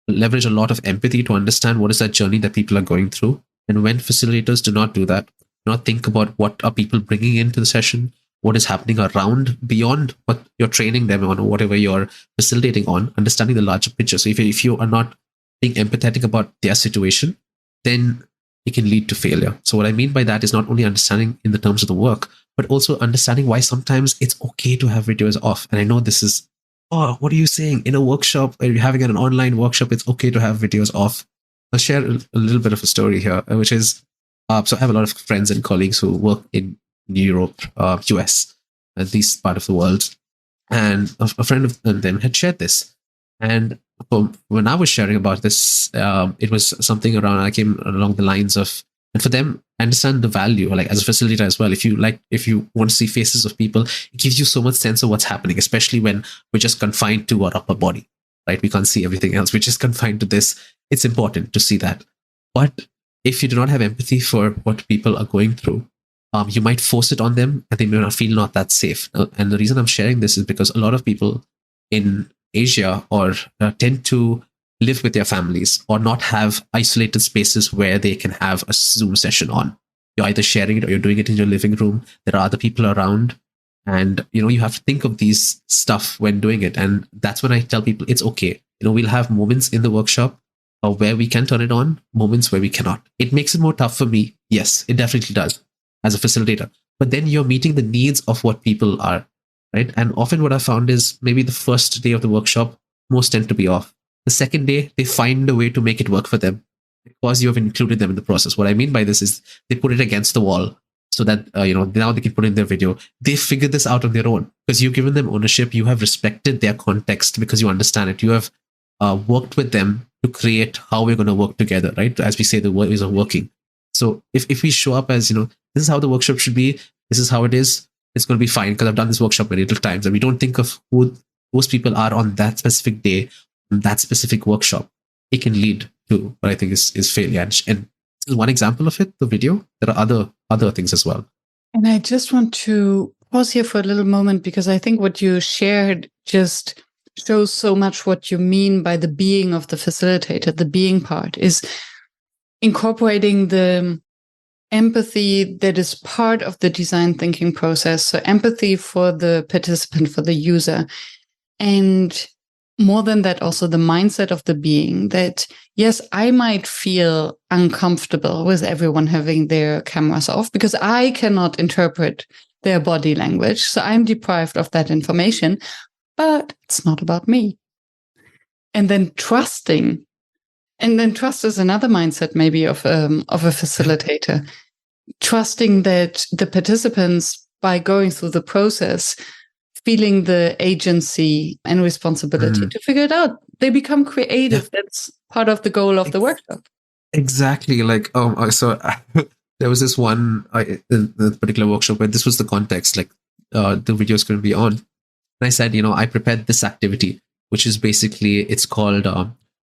leverage a lot of empathy to understand what is that journey that people are going through. And when facilitators do not do that, think about what are people bringing into the session, what is happening around beyond what you're training them on or whatever you're facilitating on, understanding the larger picture. So if you are not being empathetic about their situation, then it can lead to failure. So what I mean by that is not only understanding in the terms of the work, but also understanding why sometimes it's okay to have videos off. And I know this is, oh, what are you saying? In a workshop, or you're having an online workshop, it's okay to have videos off. I'll share a little bit of a story here, which is, so I have a lot of friends and colleagues who work in Europe, US, this part of the world. And a friend of them had shared this. And when I was sharing about this, it was something around, I came along the lines of, and for them, understand the value, like as a facilitator as well. If you want to see faces of people, it gives you so much sense of what's happening, especially when we're just confined to our upper body, right? We can't see everything else. We're just confined to this. It's important to see that. But if you do not have empathy for what people are going through, you might force it on them and they may not feel not that safe. And the reason I'm sharing this is because a lot of people in Asia or tend to live with their families or not have isolated spaces where they can have a Zoom session on. You're either sharing it or you're doing it in your living room. There are other people around. And, you have to think of these stuff when doing it. And that's when I tell people it's okay. We'll have moments in the workshop where we can turn it on, moments where we cannot. It makes it more tough for me. Yes, it definitely does as a facilitator. But then you're meeting the needs of what people are, right? And often what I found is maybe the first day of the workshop, most tend to be off. The second day, they find a way to make it work for them because you have included them in the process. What I mean by this is they put it against the wall so that, now they can put in their video. They figure this out on their own because you've given them ownership. You have respected their context because you understand it. You have worked with them to create how we're going to work together, right? As we say, the ways of working. So if we show up as, this is how the workshop should be, this is how it is, it's going to be fine because I've done this workshop many little times, and we don't think of who those people are on that specific day, on that specific workshop, it can lead to what I think is failure. And this is one example of it, the video. There are other things as well. And I just want to pause here for a little moment because I think what you shared just shows so much what you mean by the being of the facilitator. The being part is incorporating the empathy that is part of the design thinking process. So empathy for the participant, for the user. And more than that, also the mindset of the being that, yes, I might feel uncomfortable with everyone having their cameras off because I cannot interpret their body language. So I'm deprived of that information, but it's not about me. And then trusting. And then trust is another mindset maybe of a facilitator. Trusting that the participants, by going through the process, feeling the agency and responsibility to figure it out. They become creative. Yeah. That's part of the goal of the workshop. Exactly. Like, so there was this one in the particular workshop where this was the context, like the video is going to be on. And I said, I prepared this activity, which is basically, it's called,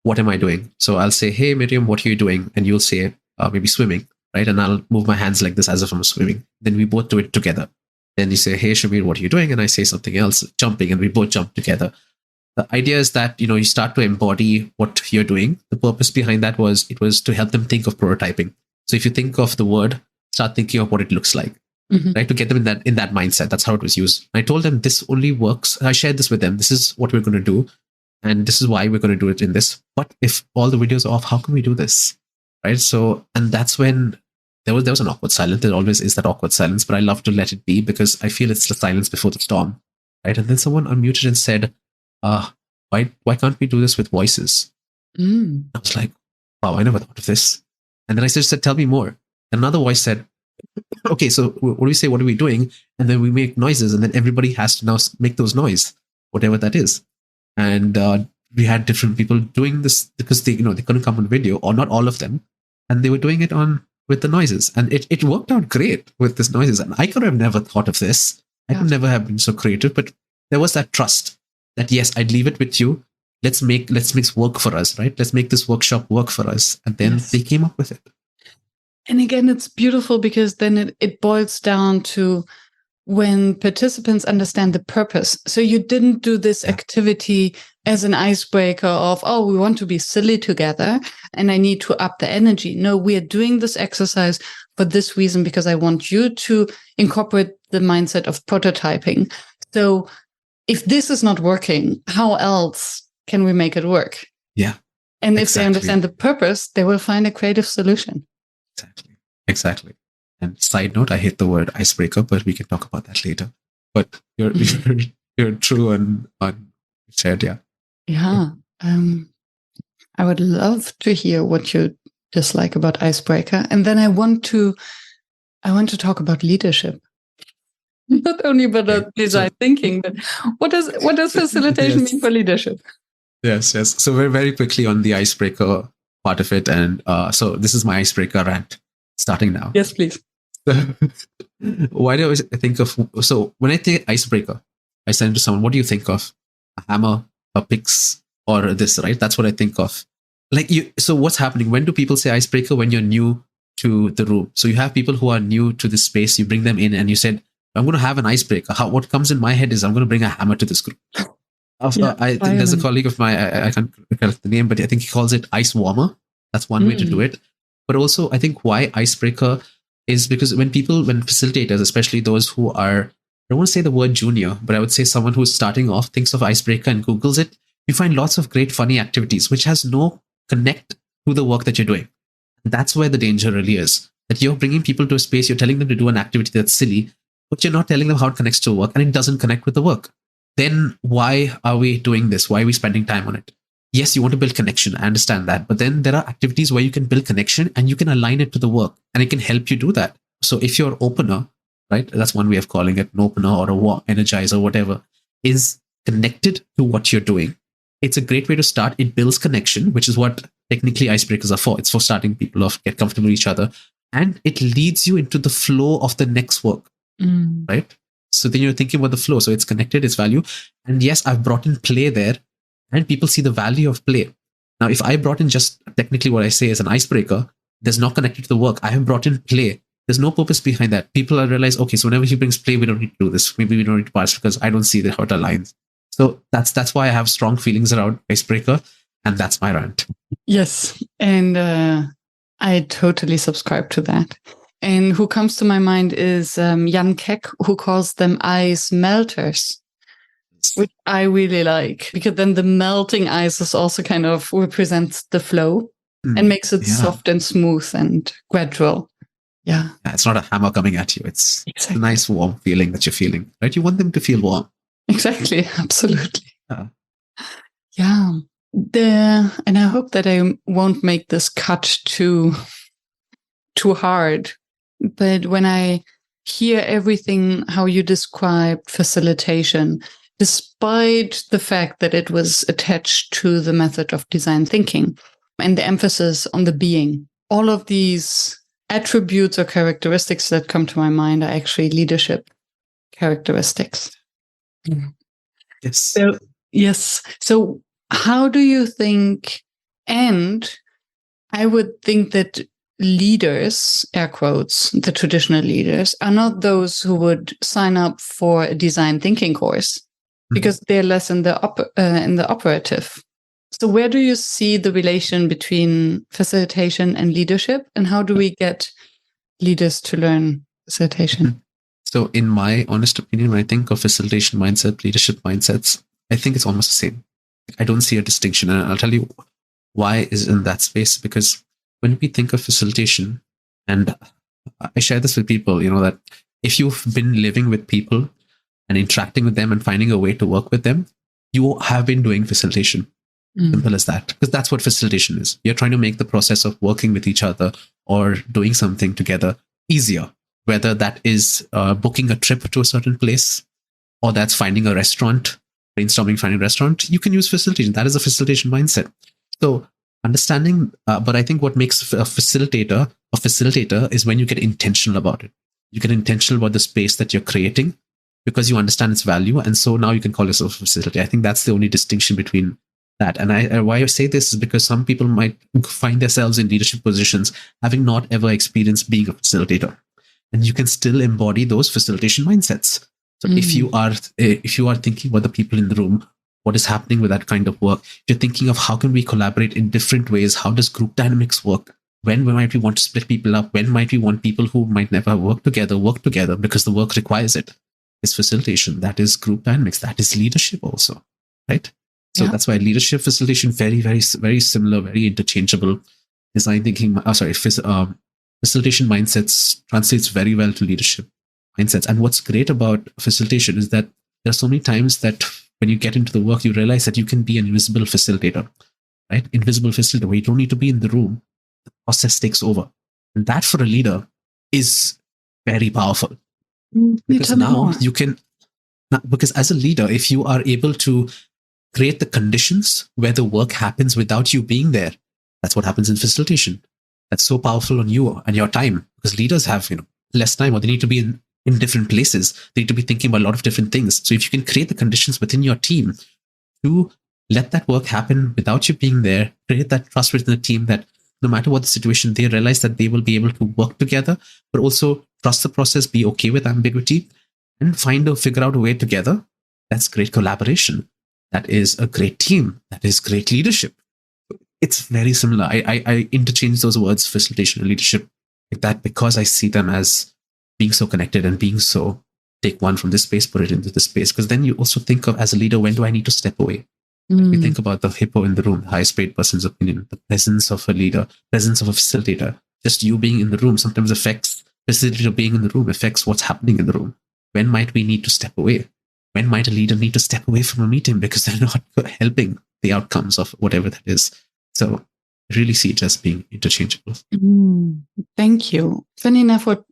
what am I doing? So I'll say, hey, Miriam, what are you doing? And you'll say, maybe swimming, right? And I'll move my hands like this as if I'm swimming. Then we both do it together. Then you say, hey, Shamir, what are you doing? And I say something else, jumping, and we both jump together. The idea is that, you start to embody what you're doing. The purpose behind that was to help them think of prototyping. So if you think of the word, start thinking of what it looks like, right? To get them in that mindset. That's how it was used. I told them this only works. I shared this with them. This is what we're going to do. And this is why we're going to do it in this. But if all the videos are off, how can we do this? Right? So, and that's when there was an awkward silence. There always is that awkward silence, but I love to let it be because I feel it's the silence before the storm. Right? And then someone unmuted and said, why can't we do this with voices? I was like, wow, I never thought of this. And then I just said, tell me more. And another voice said, okay, so what do we say? What are we doing? And then we make noises, and then everybody has to now make those noise, whatever that is. And we had different people doing this because they couldn't come on video, or not all of them, and they were doing it with the noises, and it worked out great with these noises. And I could have never thought of this. I could never have been so creative, but there was that trust that yes, I'd leave it with you. Let's make work for us, right? Let's make this workshop work for us, and then they came up with it. And again, it's beautiful because then it boils down to when participants understand the purpose. So you didn't do this activity as an icebreaker of, oh, we want to be silly together and I need to up the energy. No, we are doing this exercise for this reason because I want you to incorporate the mindset of prototyping. So if this is not working, how else can we make it work? Yeah. And if they understand the purpose, they will find a creative solution. Exactly. And side note, I hate the word icebreaker, but we can talk about that later. But you're true on shared, yeah. Yeah. I would love to hear what you dislike about icebreaker. And then I want to talk about leadership. Not only about design thinking, but what does facilitation mean for leadership? Yes. So very quickly on the icebreaker part of it. And so this is my icebreaker rant starting now. Yes, please. Why do I think of, so when I think icebreaker, I send to someone, what do you think of? A hammer, a picks, or this, right? That's what I think of. So what's happening? When do people say icebreaker? When you're new to the room. So you have people who are new to this space, you bring them in and you said, I'm going to have an icebreaker. What comes in my head is I'm going to bring a hammer to this group. I think there's a colleague of mine, I can't recollect the name, but I think he calls it ice warmer. That's one way to do it. But also I think why icebreaker is because when facilitators, especially those who are, I don't want to say the word junior, but I would say someone who's starting off thinks of icebreaker and Googles it, you find lots of great funny activities, which has no connect to the work that you're doing. That's where the danger really is. That you're bringing people to a space, you're telling them to do an activity that's silly, but you're not telling them how it connects to work and it doesn't connect with the work. Then why are we doing this? Why are we spending time on it? Yes, you want to build connection. I understand that. But then there are activities where you can build connection and you can align it to the work and it can help you do that. So if your opener, right, that's one way of calling it, an opener or a energizer, whatever, is connected to what you're doing, it's a great way to start. It builds connection, which is what technically icebreakers are for. It's for starting people off, get comfortable with each other. And it leads you into the flow of the next work, right? So then you're thinking about the flow. So it's connected, it's value. And yes, I've brought in play there and people see the value of play. Now, if I brought in just technically what I say as an icebreaker, there's not connected to the work. I have brought in play. There's no purpose behind that. People will realize, okay, so whenever he brings play, we don't need to do this. Maybe we don't need to pass because I don't see how it aligns. So that's why I have strong feelings around icebreaker. And that's my rant. Yes. And I totally subscribe to that. And who comes to my mind is Jan Keck, who calls them ice melters, which I really like, because then the melting ice is also kind of represents the flow and makes it soft and smooth and gradual. Yeah. It's not a hammer coming at you. It's a nice warm feeling that you're feeling, right? You want them to feel warm. Exactly. Absolutely. Yeah. And I hope that I won't make this cut too hard. But when I hear everything, how you described facilitation, despite the fact that it was attached to the method of design thinking and the emphasis on the being, all of these attributes or characteristics that come to my mind are actually leadership characteristics. Yes. Yes. So how do you think, and I would think that leaders, air quotes, the traditional leaders, are not those who would sign up for a design thinking course because they're less in the operative. So where do you see the relation between facilitation and leadership, and how do we get leaders to learn facilitation? So in my honest opinion, when I think of facilitation mindset, leadership mindsets, I think it's almost the same. I don't see a distinction. And I'll tell you why is in that space. Because when we think of facilitation, and I share this with people, that if you've been living with people and interacting with them and finding a way to work with them, you have been doing facilitation. Simple as that. Because that's what facilitation is. You're trying to make the process of working with each other or doing something together easier. Whether that is booking a trip to a certain place, or that's finding a restaurant, brainstorming, finding a restaurant, you can use facilitation. That is a facilitation mindset. So understanding, but I think what makes a facilitator is when you get intentional about it. You get intentional about the space that you're creating because you understand its value. And so now you can call yourself a facilitator. I think that's the only distinction between that. And why I say this is because some people might find themselves in leadership positions having not ever experienced being a facilitator. and you can still embody those facilitation mindsets. So if you are thinking about the people in the room, what is happening with that kind of work, you're thinking of how can we collaborate in different ways? How does group dynamics work? When might we want to split people up? When might we want people who might never work together because the work requires it? Is facilitation. That is group dynamics. That is leadership also, right? So that's why leadership, facilitation, very, very, very similar, very interchangeable. Design thinking, facilitation mindsets translates very well to leadership mindsets. And what's great about facilitation is that there are so many times that when you get into the work, you realize that you can be an invisible facilitator, right? Invisible facilitator, where you don't need to be in the room. The process takes over. And that for a leader is very powerful. Because now you can, because as a leader, if you are able to create the conditions where the work happens without you being there, that's what happens in facilitation. That's so powerful on you and your time, because leaders have less time, or they need to be in different places. They need to be thinking about a lot of different things. So if you can create the conditions within your team to let that work happen without you being there, create that trust within the team that no matter what the situation, they realize that they will be able to work together, but also trust the process, be okay with ambiguity, and figure out a way together. That's great collaboration. That is a great team. That is great leadership. It's very similar. I interchange those words, facilitation and leadership, like that, because I see them as being so connected and being so, take one from this space, put it into this space. Because then you also think of, as a leader, when do I need to step away? We think about the hippo in the room, the highest paid person's opinion, the presence of a leader, presence of a facilitator. Just you being in the room sometimes affects, facilitator being in the room affects what's happening in the room. When might we need to step away? When might a leader need to step away from a meeting because they're not helping the outcomes of whatever that is? So I really see it as being interchangeable. Thank you. Funny enough, what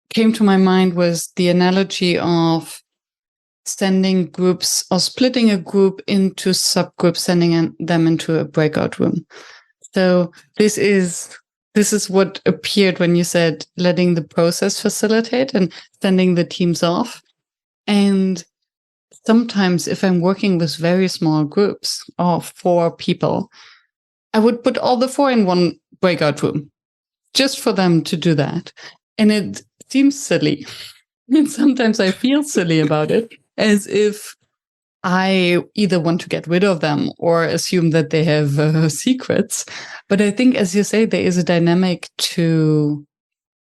came to my mind was the analogy of sending groups or splitting a group into subgroups, sending them into a breakout room. So this is what appeared when you said letting the process facilitate and sending the teams off. And sometimes if I'm working with very small groups of 4 people, I would put all the 4 in one breakout room just for them to do that. And it seems silly. And sometimes I feel silly about it, as if I either want to get rid of them or assume that they have secrets. But I think, as you say, there is a dynamic to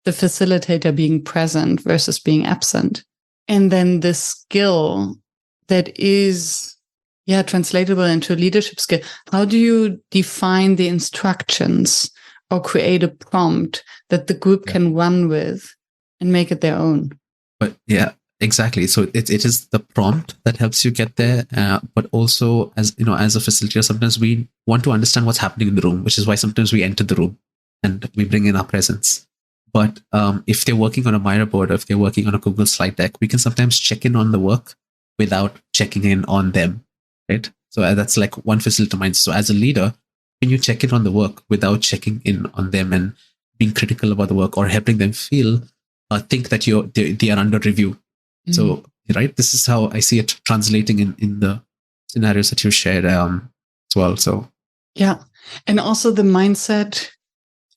the facilitator being present versus being absent. And then the skill that is, translatable into a leadership skill. How do you define the instructions or create a prompt that the group can run with and make it their own? But exactly. So it is the prompt that helps you get there. But also, as a facilitator, sometimes we want to understand what's happening in the room, which is why sometimes we enter the room and we bring in our presence. But if they're working on a Miro board, or if they're working on a Google slide deck, we can sometimes check in on the work without checking in on them, right? So that's like one facilitator mind. So as a leader, can you check in on the work without checking in on them and being critical about the work, or helping them think that they are under review? So, right, this is how I see it translating in the scenarios that you shared as well. So, and also the mindset.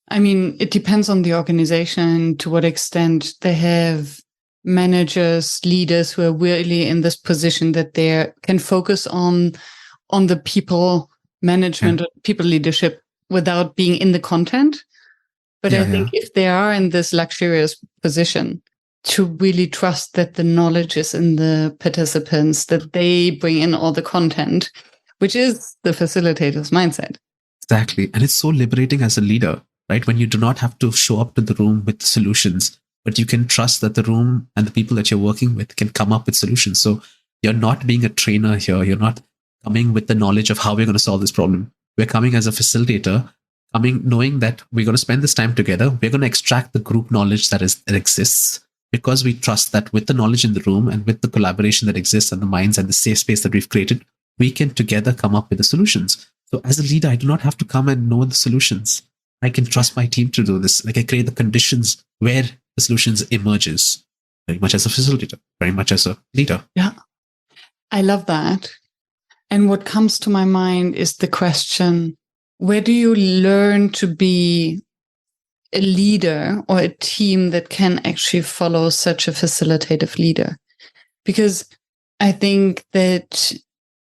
I mean, it depends on the organization to what extent they have managers, leaders who are really in this position that they can focus on the people management or people leadership without being in the content. But I think if they are in this luxurious position, to really trust that the knowledge is in the participants, that they bring in all the content, which is the facilitator's mindset. Exactly. And it's so liberating as a leader, right? When you do not have to show up to the room with solutions, but you can trust that the room and the people that you're working with can come up with solutions. So you're not being a trainer here. You're not coming with the knowledge of how we're going to solve this problem. We're coming as a facilitator, knowing that we're going to spend this time together. We're going to extract the group knowledge that exists, because we trust that with the knowledge in the room and with the collaboration that exists and the minds and the safe space that we've created, we can together come up with the solutions. So as a leader, I do not have to come and know the solutions. I can trust my team to do this. Like, I create the conditions where the solutions emerges, very much as a facilitator, very much as a leader. Yeah, I love that. And what comes to my mind is the question, where do you learn to be a leader or a team that can actually follow such a facilitative leader? Because I think that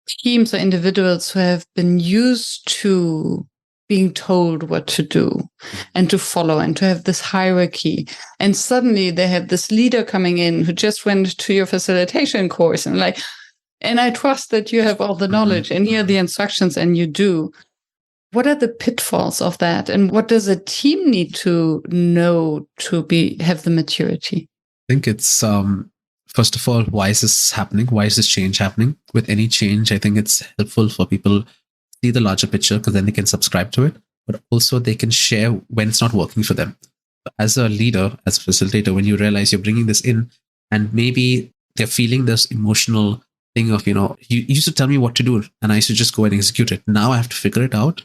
teams or individuals who have been used to being told what to do and to follow and to have this hierarchy, and suddenly they have this leader coming in who just went to your facilitation course and like, and I trust that you have all the knowledge and here are the instructions and you do. What are the pitfalls of that? And what does a team need to know to have the maturity? I think it's, first of all, why is this happening? Why is this change happening? With any change, I think it's helpful for people to see the larger picture because then they can subscribe to it, but also they can share when it's not working for them. As a leader, as a facilitator, when you realize you're bringing this in and maybe they're feeling this emotional thing of, you used to tell me what to do and I used to just go and execute it. Now I have to figure it out.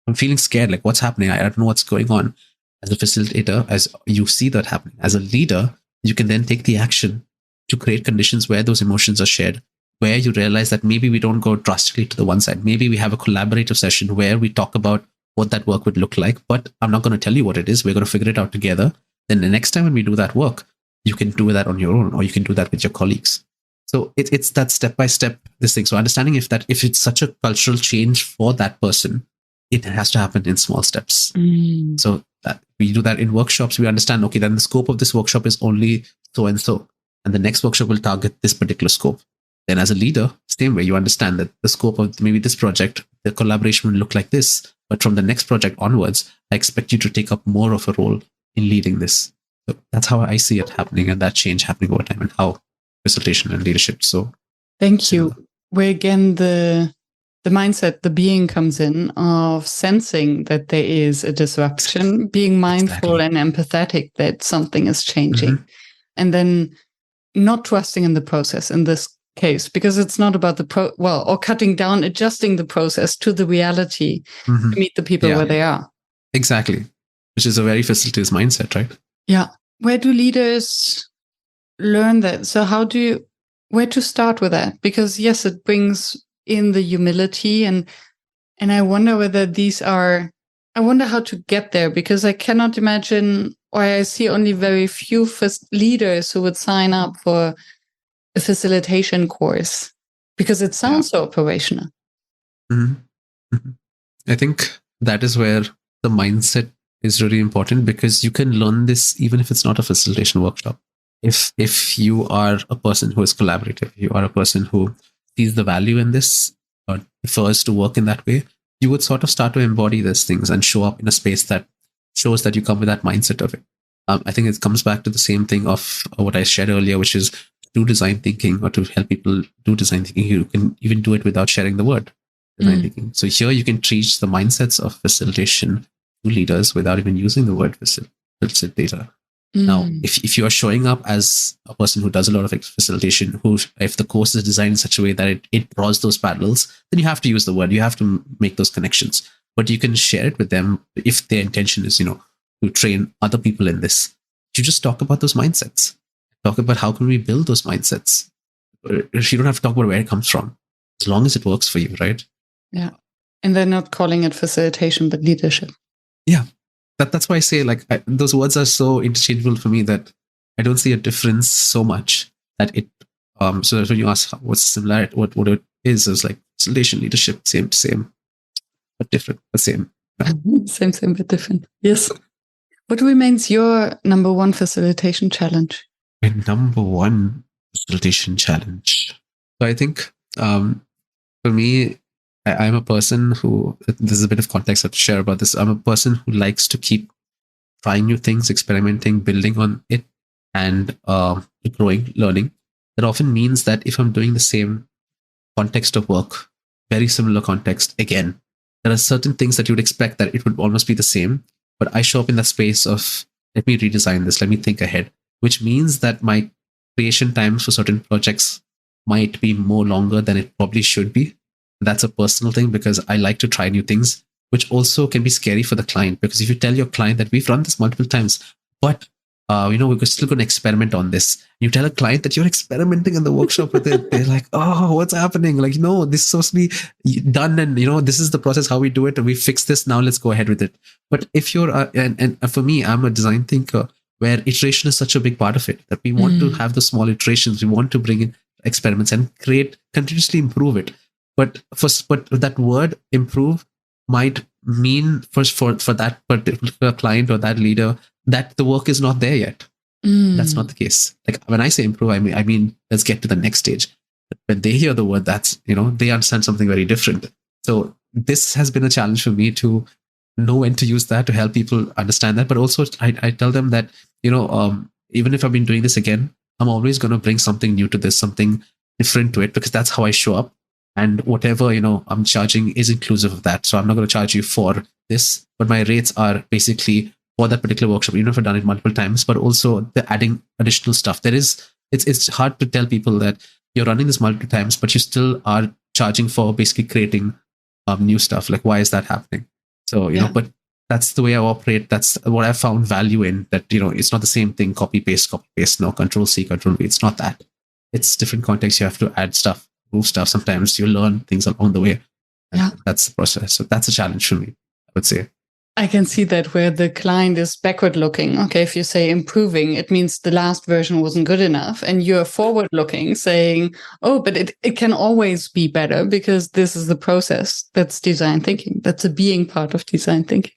I'm feeling scared, like what's happening? I don't know what's going on. As a facilitator, as you see that happening, as a leader, you can then take the action to create conditions where those emotions are shared, where you realize that maybe we don't go drastically to the one side. Maybe we have a collaborative session where we talk about what that work would look like, but I'm not going to tell you what it is. We're going to figure it out together. Then the next time when we do that work, you can do that on your own, or you can do that with your colleagues. So it's that step-by-step, this thing. So understanding if it's such a cultural change for that person, it has to happen in small steps. So that we do that in workshops. We understand, okay, then the scope of this workshop is only so and so. And the next workshop will target this particular scope. Then as a leader, same way, you understand that the scope of maybe this project, the collaboration will look like this. But from the next project onwards, I expect you to take up more of a role in leading this. So that's how I see it happening and that change happening over time and how facilitation and leadership. So thank you. Where again, the mindset, the being comes in of sensing that there is a disruption, being mindful and empathetic that something is changing. And then not trusting in the process in this case, because it's not about or cutting down, adjusting the process to the reality to meet the people where they are. Exactly. Which is a very facilitator's mindset, right? Yeah. Where do leaders learn that? So where to start with that? Because yes, it brings in the humility and I wonder whether I wonder how to get there, because I cannot imagine, or I see only very few leaders who would sign up for a facilitation course because it sounds so operational. I think that is where the mindset is really important, because you can learn this even if it's not a facilitation workshop. If you are a person who is collaborative, you are a person who sees the value in this or prefers to work in that way, you would sort of start to embody these things and show up in a space that shows that you come with that mindset of it. I think it comes back to the same thing of what I shared earlier, which is do design thinking, or to help people do design thinking. You can even do it without sharing the word design thinking. So here you can teach the mindsets of facilitation to leaders without even using the word facilitator. Now, if you are showing up as a person who does a lot of facilitation, if the course is designed in such a way that it draws those parallels, then you have to use the word. You have to make those connections. But you can share it with them if their intention is, to train other people in this. You just talk about those mindsets. Talk about how can we build those mindsets. You don't have to talk about where it comes from, as long as it works for you, right? Yeah. And they're not calling it facilitation, but leadership. Yeah. That's why I say those words are so interchangeable for me that I don't see a difference so much that it. So that when you ask what's similar, what it is like facilitation, leadership, same, but different, but same. Same, but different. Yes. What remains your number one facilitation challenge? My number one facilitation challenge. So I think for me, I'm a person who, there's a bit of context I have to share about this. I'm a person who likes to keep trying new things, experimenting, building on it, and growing, learning. That often means that if I'm doing the same context of work, very similar context, again, there are certain things that you would expect that it would almost be the same, but I show up in that space of, let me redesign this, let me think ahead, which means that my creation times for certain projects might be more longer than it probably should be. That's a personal thing because I like to try new things, which also can be scary for the client, because if you tell your client that we've run this multiple times, but we're still going to experiment on this. You tell a client that you're experimenting in the workshop with it. They're like, oh, what's happening? Like, no, this is supposed to be done. And, this is the process, how we do it. And we fix this. Now let's go ahead with it. But if you're, and for me, I'm a design thinker where iteration is such a big part of it, that we want to have the small iterations. We want to bring in experiments and continuously improve it. But that word improve might mean for that particular client or that leader that the work is not there yet. That's not the case. Like when I say improve, I mean let's get to the next stage. But when they hear the word, that's they understand something very different. So this has been a challenge for me to know when to use that to help people understand that. But also I tell them that even if I've been doing this again, I'm always going to bring something new to this, something different to it, because that's how I show up. And whatever I'm charging is inclusive of that. So I'm not going to charge you for this, but my rates are basically for that particular workshop, even if I've done it multiple times, but also the adding additional stuff. It's hard to tell people that you're running this multiple times, but you still are charging for basically creating new stuff. Like, why is that happening? So, but that's the way I operate. That's what I found value in, that, it's not the same thing, copy, paste, no, control C, control V. It's not that. It's different context. You have to add stuff, move stuff. Sometimes you learn things along the way. Yeah. That's the process. So that's a challenge for me, I would say. I can see that where the client is backward looking. Okay, if you say improving, it means the last version wasn't good enough. And you're forward looking, saying, oh, but it can always be better because this is the process. That's design thinking. That's a being part of design thinking.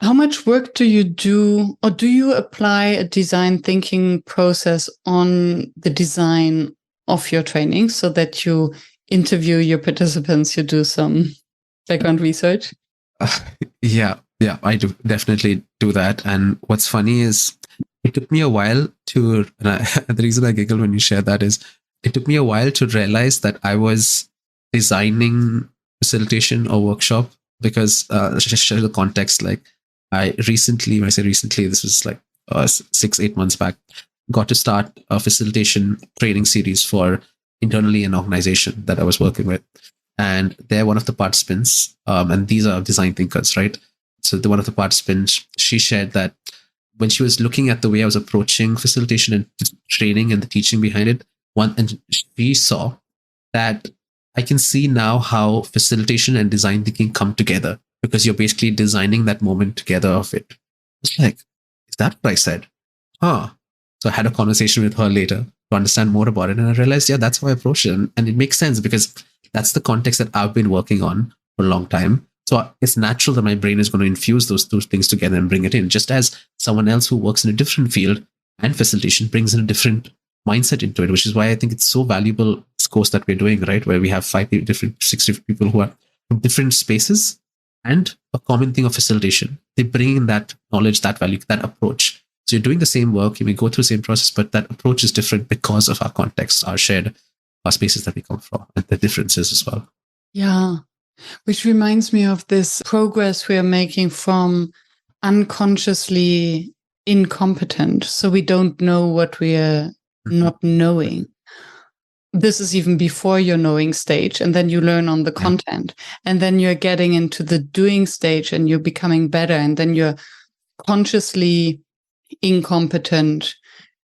How much work do you do, or do you apply a design thinking process on the design of your training so that you interview your participants, you do some background research? Yeah, I do definitely do that. And what's funny is it took me a while to, the reason I giggle when you share that is it took me a while to realize that I was designing facilitation or workshop, because just share the context, like I recently, when I say recently, this was like 6-8 months back, got to start a facilitation training series for internally an organization that I was working with. And they're one of the participants, and these are design thinkers, right? So one of the participants, she shared that when she was looking at the way I was approaching facilitation and training and the teaching behind it, and she saw that I can see now how facilitation and design thinking come together, because you're basically designing that moment together of it. It's like, is that what I said? So I had a conversation with her later to understand more about it. And I realized, yeah, that's how I approach it. And it makes sense because that's the context that I've been working on for a long time. So it's natural that my brain is going to infuse those two things together and bring it in, just as someone else who works in a different field and facilitation brings in a different mindset into it, which is why I think it's so valuable, this course that we're doing, right? Where we have 6 different people who are from different spaces and a common thing of facilitation. They bring in that knowledge, that value, that approach. So you're doing the same work, you may go through the same process, but that approach is different because of our context, our shared our spaces that we come from, and the differences as well. Yeah, which reminds me of this progress we are making from unconsciously incompetent. So we don't know what we are not knowing. This is even before your knowing stage, and then you learn on the content, and then you're getting into the doing stage and you're becoming better, and then you're consciously incompetent,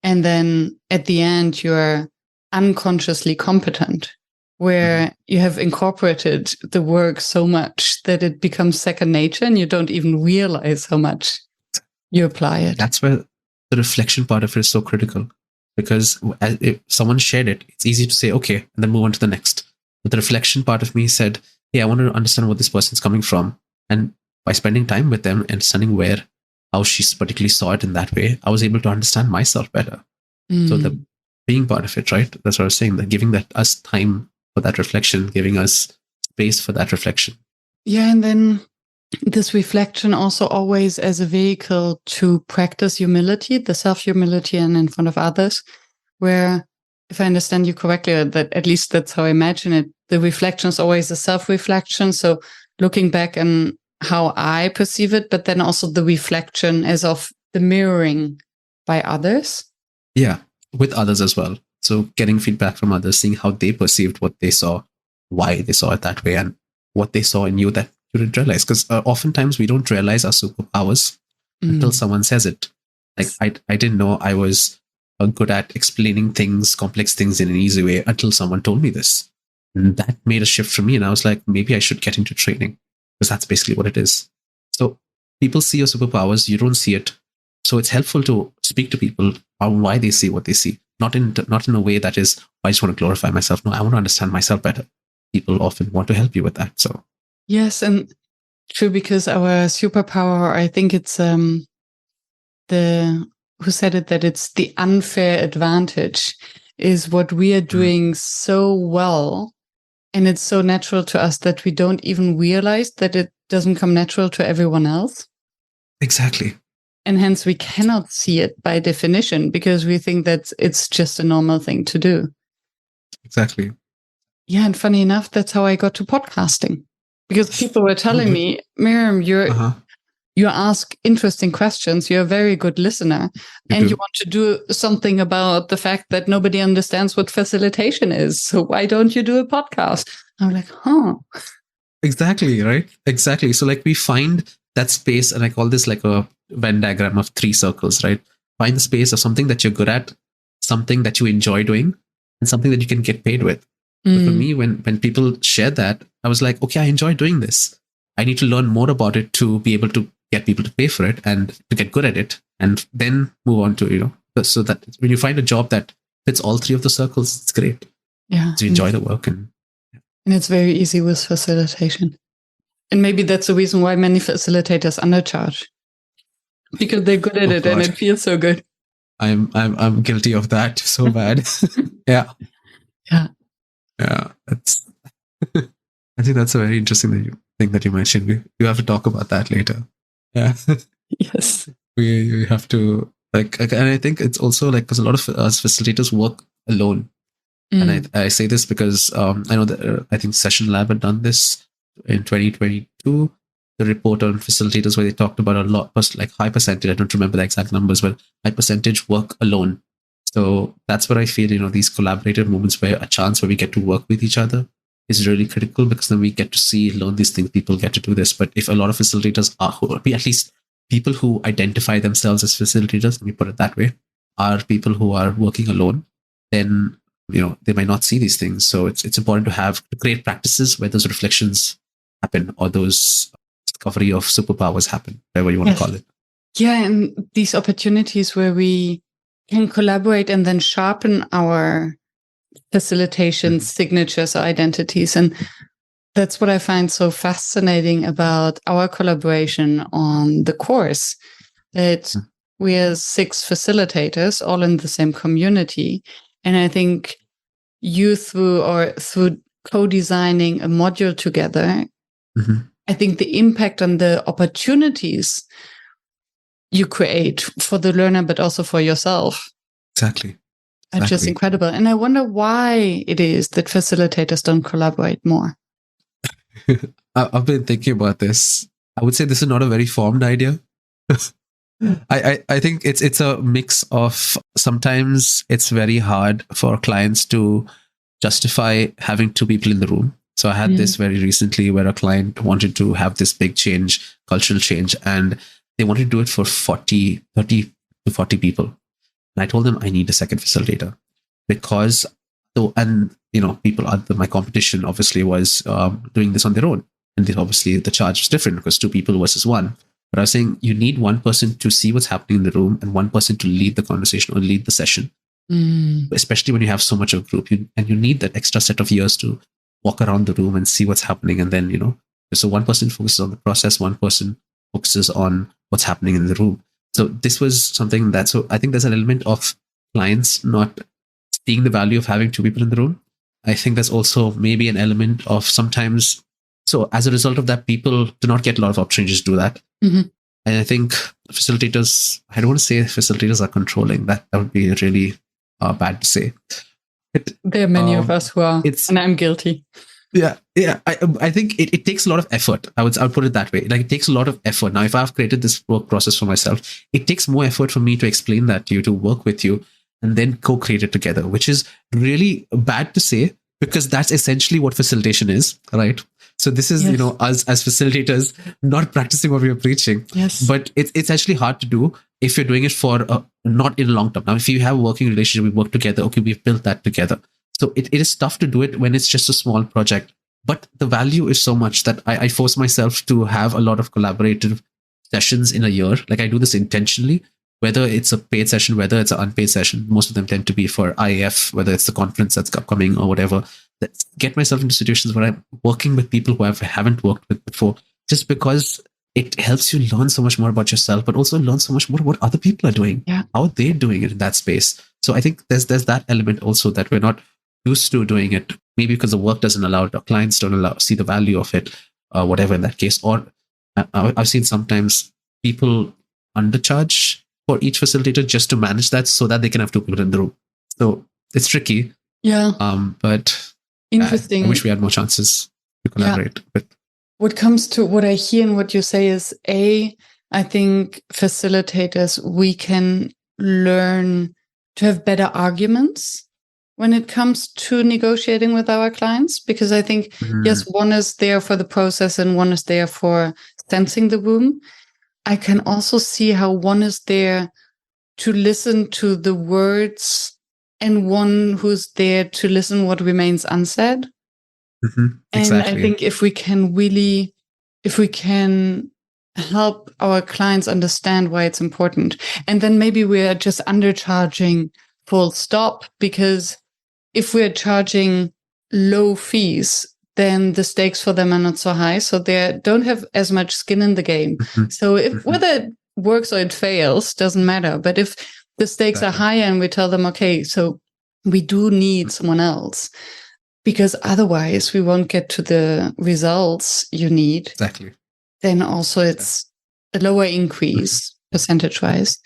and then at the end you're unconsciously competent, where you have incorporated the work so much that it becomes second nature and you don't even realize how much you apply it. That's where the reflection part of it is so critical, because if someone shared it, it's easy to say, okay, and then move on to the next. But the reflection part of me said, hey, I want to understand what this person's coming from. And by spending time with them and understanding how she particularly saw it in that way, I was able to understand myself better. So the being part of it, right? That's what I was saying, that giving us time for that reflection, giving us space for that reflection. Yeah, and then this reflection also always as a vehicle to practice humility, the self-humility and in front of others, where, if I understand you correctly, that at least that's how I imagine it, the reflection is always a self-reflection. So looking back and how I perceive it, but then also the reflection as of the mirroring by others. Yeah, with others as well. So getting feedback from others, seeing how they perceived what they saw, why they saw it that way, and what they saw in you that you didn't realize. Because oftentimes we don't realize our superpowers until someone says it. Like I didn't know I was good at explaining things, complex things in an easy way until someone told me this. And that made a shift for me. And I was like, maybe I should get into training because that's basically what it is. So people see your superpowers, you don't see it. So it's helpful to speak to people on why they see what they see. Not in a way that is, I just want to glorify myself. No, I want to understand myself better. People often want to help you with that. So yes, and true, because our superpower, I think it's who said it, that it's the unfair advantage, is what we are doing so well, and it's so natural to us that we don't even realize that it doesn't come natural to everyone else. Exactly. And hence we cannot see it by definition because we think that it's just a normal thing to do. Exactly. Yeah, and funny enough, that's how I got to podcasting. Because people were telling me, Miriam, you ask interesting questions, you're a very good listener, and you want to do something about the fact that nobody understands what facilitation is. So why don't you do a podcast? I'm like, Exactly, right? Exactly. So like we find that space, and I call this like a Venn diagram of 3 circles, right? Find the space of something that you're good at, something that you enjoy doing, and something that you can get paid with. But for me, when people share that, I was like, okay, I enjoy doing this. I need to learn more about it to be able to get people to pay for it and to get good at it, and then move on to, so that when you find a job that fits all 3 of the circles, it's great. Yeah. So you enjoy the work. And it's very easy with facilitation. And maybe that's the reason why many facilitators undercharge. Because they're good at it and it feels so good. I'm guilty of that so bad. Yeah. Yeah. Yeah. That's I think that's a very interesting thing that you mentioned. You have to talk about that later. Yeah. Yes. We have to and I think it's also like because a lot of us facilitators work alone. And I say this because I know that I think Session Lab had done this in 2022, the report on facilitators where they talked about a lot, like high percentage, I don't remember the exact numbers, but high percentage work alone. So that's what I feel, these collaborative moments where a chance where we get to work with each other is really critical, because then we get to learn these things, people get to do this. But if a lot of facilitators at least people who identify themselves as facilitators, let me put it that way, are people who are working alone, then they might not see these things. So it's important to create practices where those reflections happen, or those discovery of superpowers happen, whatever you want to call it. Yeah, and these opportunities where we can collaborate and then sharpen our facilitation signatures or identities. And that's what I find so fascinating about our collaboration on the course, that we are 6 facilitators all in the same community. And I think you through co-designing a module together, I think the impact on the opportunities you create for the learner, but also for yourself. Exactly. Are just incredible. And I wonder why it is that facilitators don't collaborate more. I've been thinking about this. I would say this is not a very formed idea. I think it's a mix of, sometimes it's very hard for clients to justify having 2 people in the room. So I had this very recently where a client wanted to have this big change, cultural change, and they wanted to do it for 30 to 40 people. And I told them I need a second facilitator, because people my competition obviously was doing this on their own. And obviously the charge was different because 2 people versus 1. But I was saying you need 1 person to see what's happening in the room and 1 person to lead the conversation or lead the session. Especially when you have so much of a group, and you need that extra set of ears to walk around the room and see what's happening. And then, so 1 person focuses on the process, 1 person focuses on what's happening in the room. So this was something so I think there's an element of clients not seeing the value of having 2 people in the room. I think there's also maybe an element of sometimes, so as a result of that, people do not get a lot of opportunities to do that. And I think facilitators, I don't want to say facilitators are controlling. That would be really bad to say. There are many of us who are, and I'm guilty. Yeah. I think it takes a lot of effort. I would put it that way. Like, it takes a lot of effort. Now, if I've created this work process for myself, it takes more effort for me to explain that to you, to work with you, and then co-create it together, which is really bad to say, because that's essentially what facilitation is, right? So this is, Yes. us as facilitators not practicing what we are preaching. Yes. But it's actually hard to do if you're doing it for not in long term. Now, if you have a working relationship, we work together. Okay, we've built that together. So it is tough to do it when it's just a small project. But the value is so much that I force myself to have a lot of collaborative sessions in a year. Like I do this intentionally, whether it's a paid session, whether it's an unpaid session. Most of them tend to be for IAF, whether it's the conference that's upcoming or whatever. Get myself into situations where I'm working with people who I haven't worked with before, just because it helps you learn so much more about yourself, but also learn so much more what other people are doing, how they're doing it in that space. So I think there's that element also that we're not used to doing it, maybe because the work doesn't allow it, or clients don't see the value of it, whatever in that case. Or I've seen sometimes people undercharge for each facilitator just to manage that so that they can have two people in the room. So it's tricky. Yeah. But interesting. I wish we had more chances to collaborate. But what comes to what I hear and what you say is, I think facilitators, we can learn to have better arguments when it comes to negotiating with our clients, because I think, yes, one is there for the process and one is there for sensing the room. I can also see how one is there to listen to the words and one who's there to listen what remains unsaid. Exactly. And I think if we can help our clients understand why it's important, and then maybe we are just undercharging full stop, because if we're charging low fees, then the stakes for them are not so high. So they don't have as much skin in the game. So whether it works or it fails, doesn't matter. But if the stakes are higher and we tell them, okay, so we do need someone else, because otherwise we won't get to the results you need. Exactly. Then also it's a lower increase percentage-wise.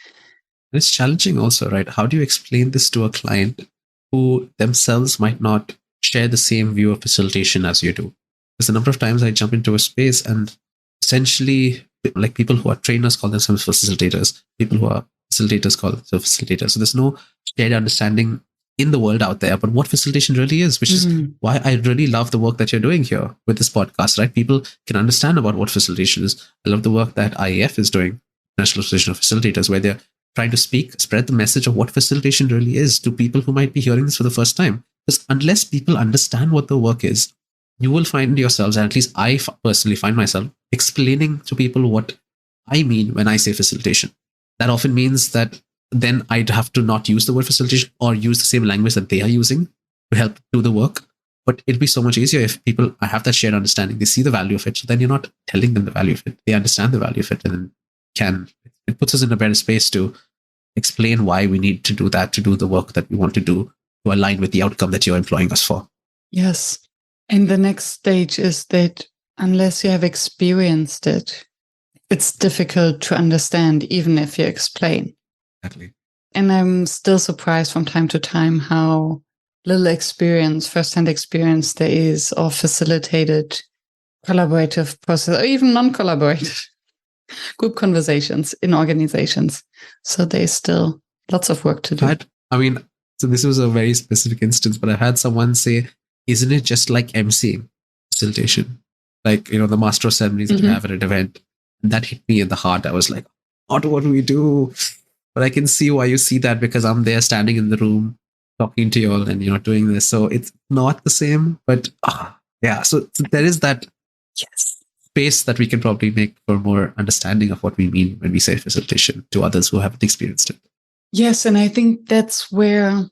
It's challenging also, right? How do you explain this to a client who themselves might not share the same view of facilitation as you do? Because a number of times I jump into a space and essentially, like, people who are trainers call themselves facilitators. People who are facilitators call themselves facilitators. So there's no shared understanding in the world out there about what facilitation really is, which is why I really love the work that you're doing here with this podcast, right? People can understand about what facilitation is. I love the work that IAF is doing, National Association of Facilitators, where they're trying to spread the message of what facilitation really is to people who might be hearing this for the first time. Because unless people understand what the work is, you will find yourselves, and at least I personally find myself, explaining to people what I mean when I say facilitation. That often means that then I'd have to not use the word facilitation or use the same language that they are using to help do the work. But it'd be so much easier if people have that shared understanding. They see the value of it. So then you're not telling them the value of it. They understand the value of it, and then it puts us in a better space to explain why we need to do that, to do the work that we want to do, to align with the outcome that you're employing us for. Yes. And the next stage is that unless you have experienced it, it's difficult to understand, even if you explain. Exactly. And I'm still surprised from time to time how little experience, first-hand experience there is of facilitated collaborative process, or even non-collaborative group conversations in organizations. So there's still lots of work to do. So this was a very specific instance, but I had someone say, isn't it just like emceeing facilitation? Like, the master of ceremonies that you have at an event. And that hit me in the heart. I was like, what do we do? But I can see why you see that, because I'm there standing in the room talking to you all and, doing this. So it's not the same, but so there is that space that we can probably make for more understanding of what we mean when we say facilitation to others who haven't experienced it. Yes, and I think that's where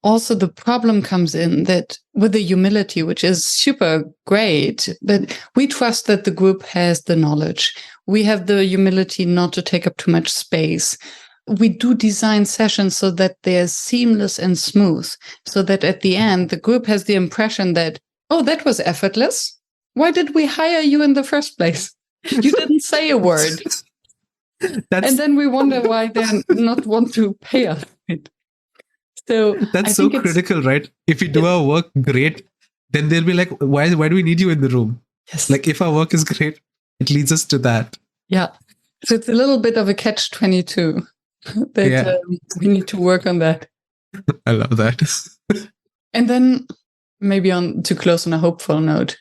also the problem comes in, that with the humility, which is super great, but we trust that the group has the knowledge. We have the humility not to take up too much space. We do design sessions so that they're seamless and smooth, so that at the end, the group has the impression that, oh, that was effortless. Why did we hire you in the first place? You didn't say a word. And then we wonder why they not want to pay us. So that's so critical, right? If we do our work great, then they'll be like, why do we need you in the room? Yes. Like, if our work is great, it leads us to that. Yeah. So it's a little bit of a catch-22 that we need to work on that. I love that. And then maybe to close on a hopeful note,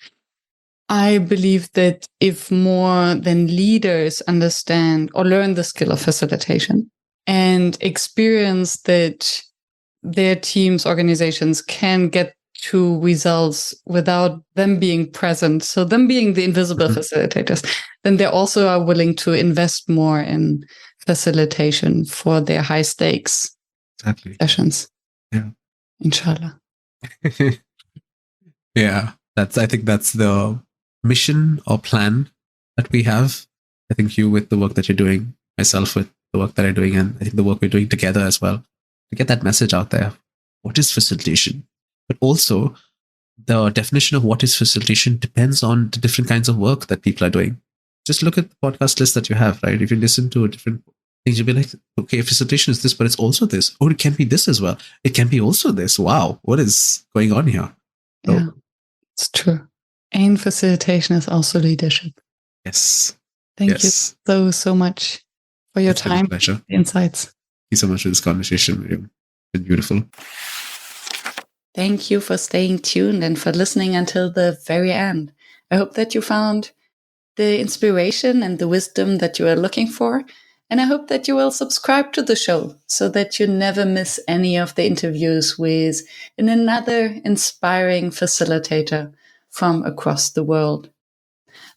I believe that if more than leaders understand or learn the skill of facilitation and experience that their teams, organizations can get to results without them being present, so them being the invisible facilitators, then they also are willing to invest more in facilitation for their high stakes sessions. Yeah. Inshallah. Yeah. I think that's the mission or plan that we have. I think you with the work that you're doing, myself with the work that I'm doing, and I think the work we're doing together as well, to get that message out there. What is facilitation? But also, the definition of what is facilitation depends on the different kinds of work that people are doing. Just look at the podcast list that you have, right? If you listen to different things, you'll be like, okay, facilitation is this, but it's also this. Or it can be this as well. It can be also this. Wow, what is going on here? Yeah, it's true. And facilitation is also leadership. Yes. Thank you so much for your time, pleasure. Insights. Thank you so much for this conversation, Miriam. It's been beautiful. Thank you for staying tuned and for listening until the very end. I hope that you found the inspiration and the wisdom that you are looking for. And I hope that you will subscribe to the show so that you never miss any of the interviews with another inspiring facilitator from across the world.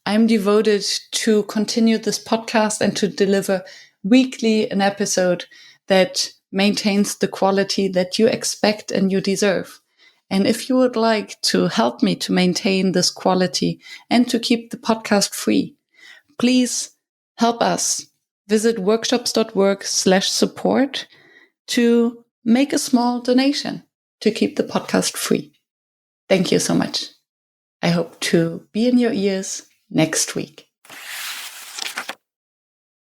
I'm devoted to continue this podcast and to deliver weekly an episode that maintains the quality that you expect and you deserve. And if you would like to help me to maintain this quality and to keep the podcast free, please help us. Visit workshops.work/support to make a small donation to keep the podcast free. Thank you so much. I hope to be in your ears next week.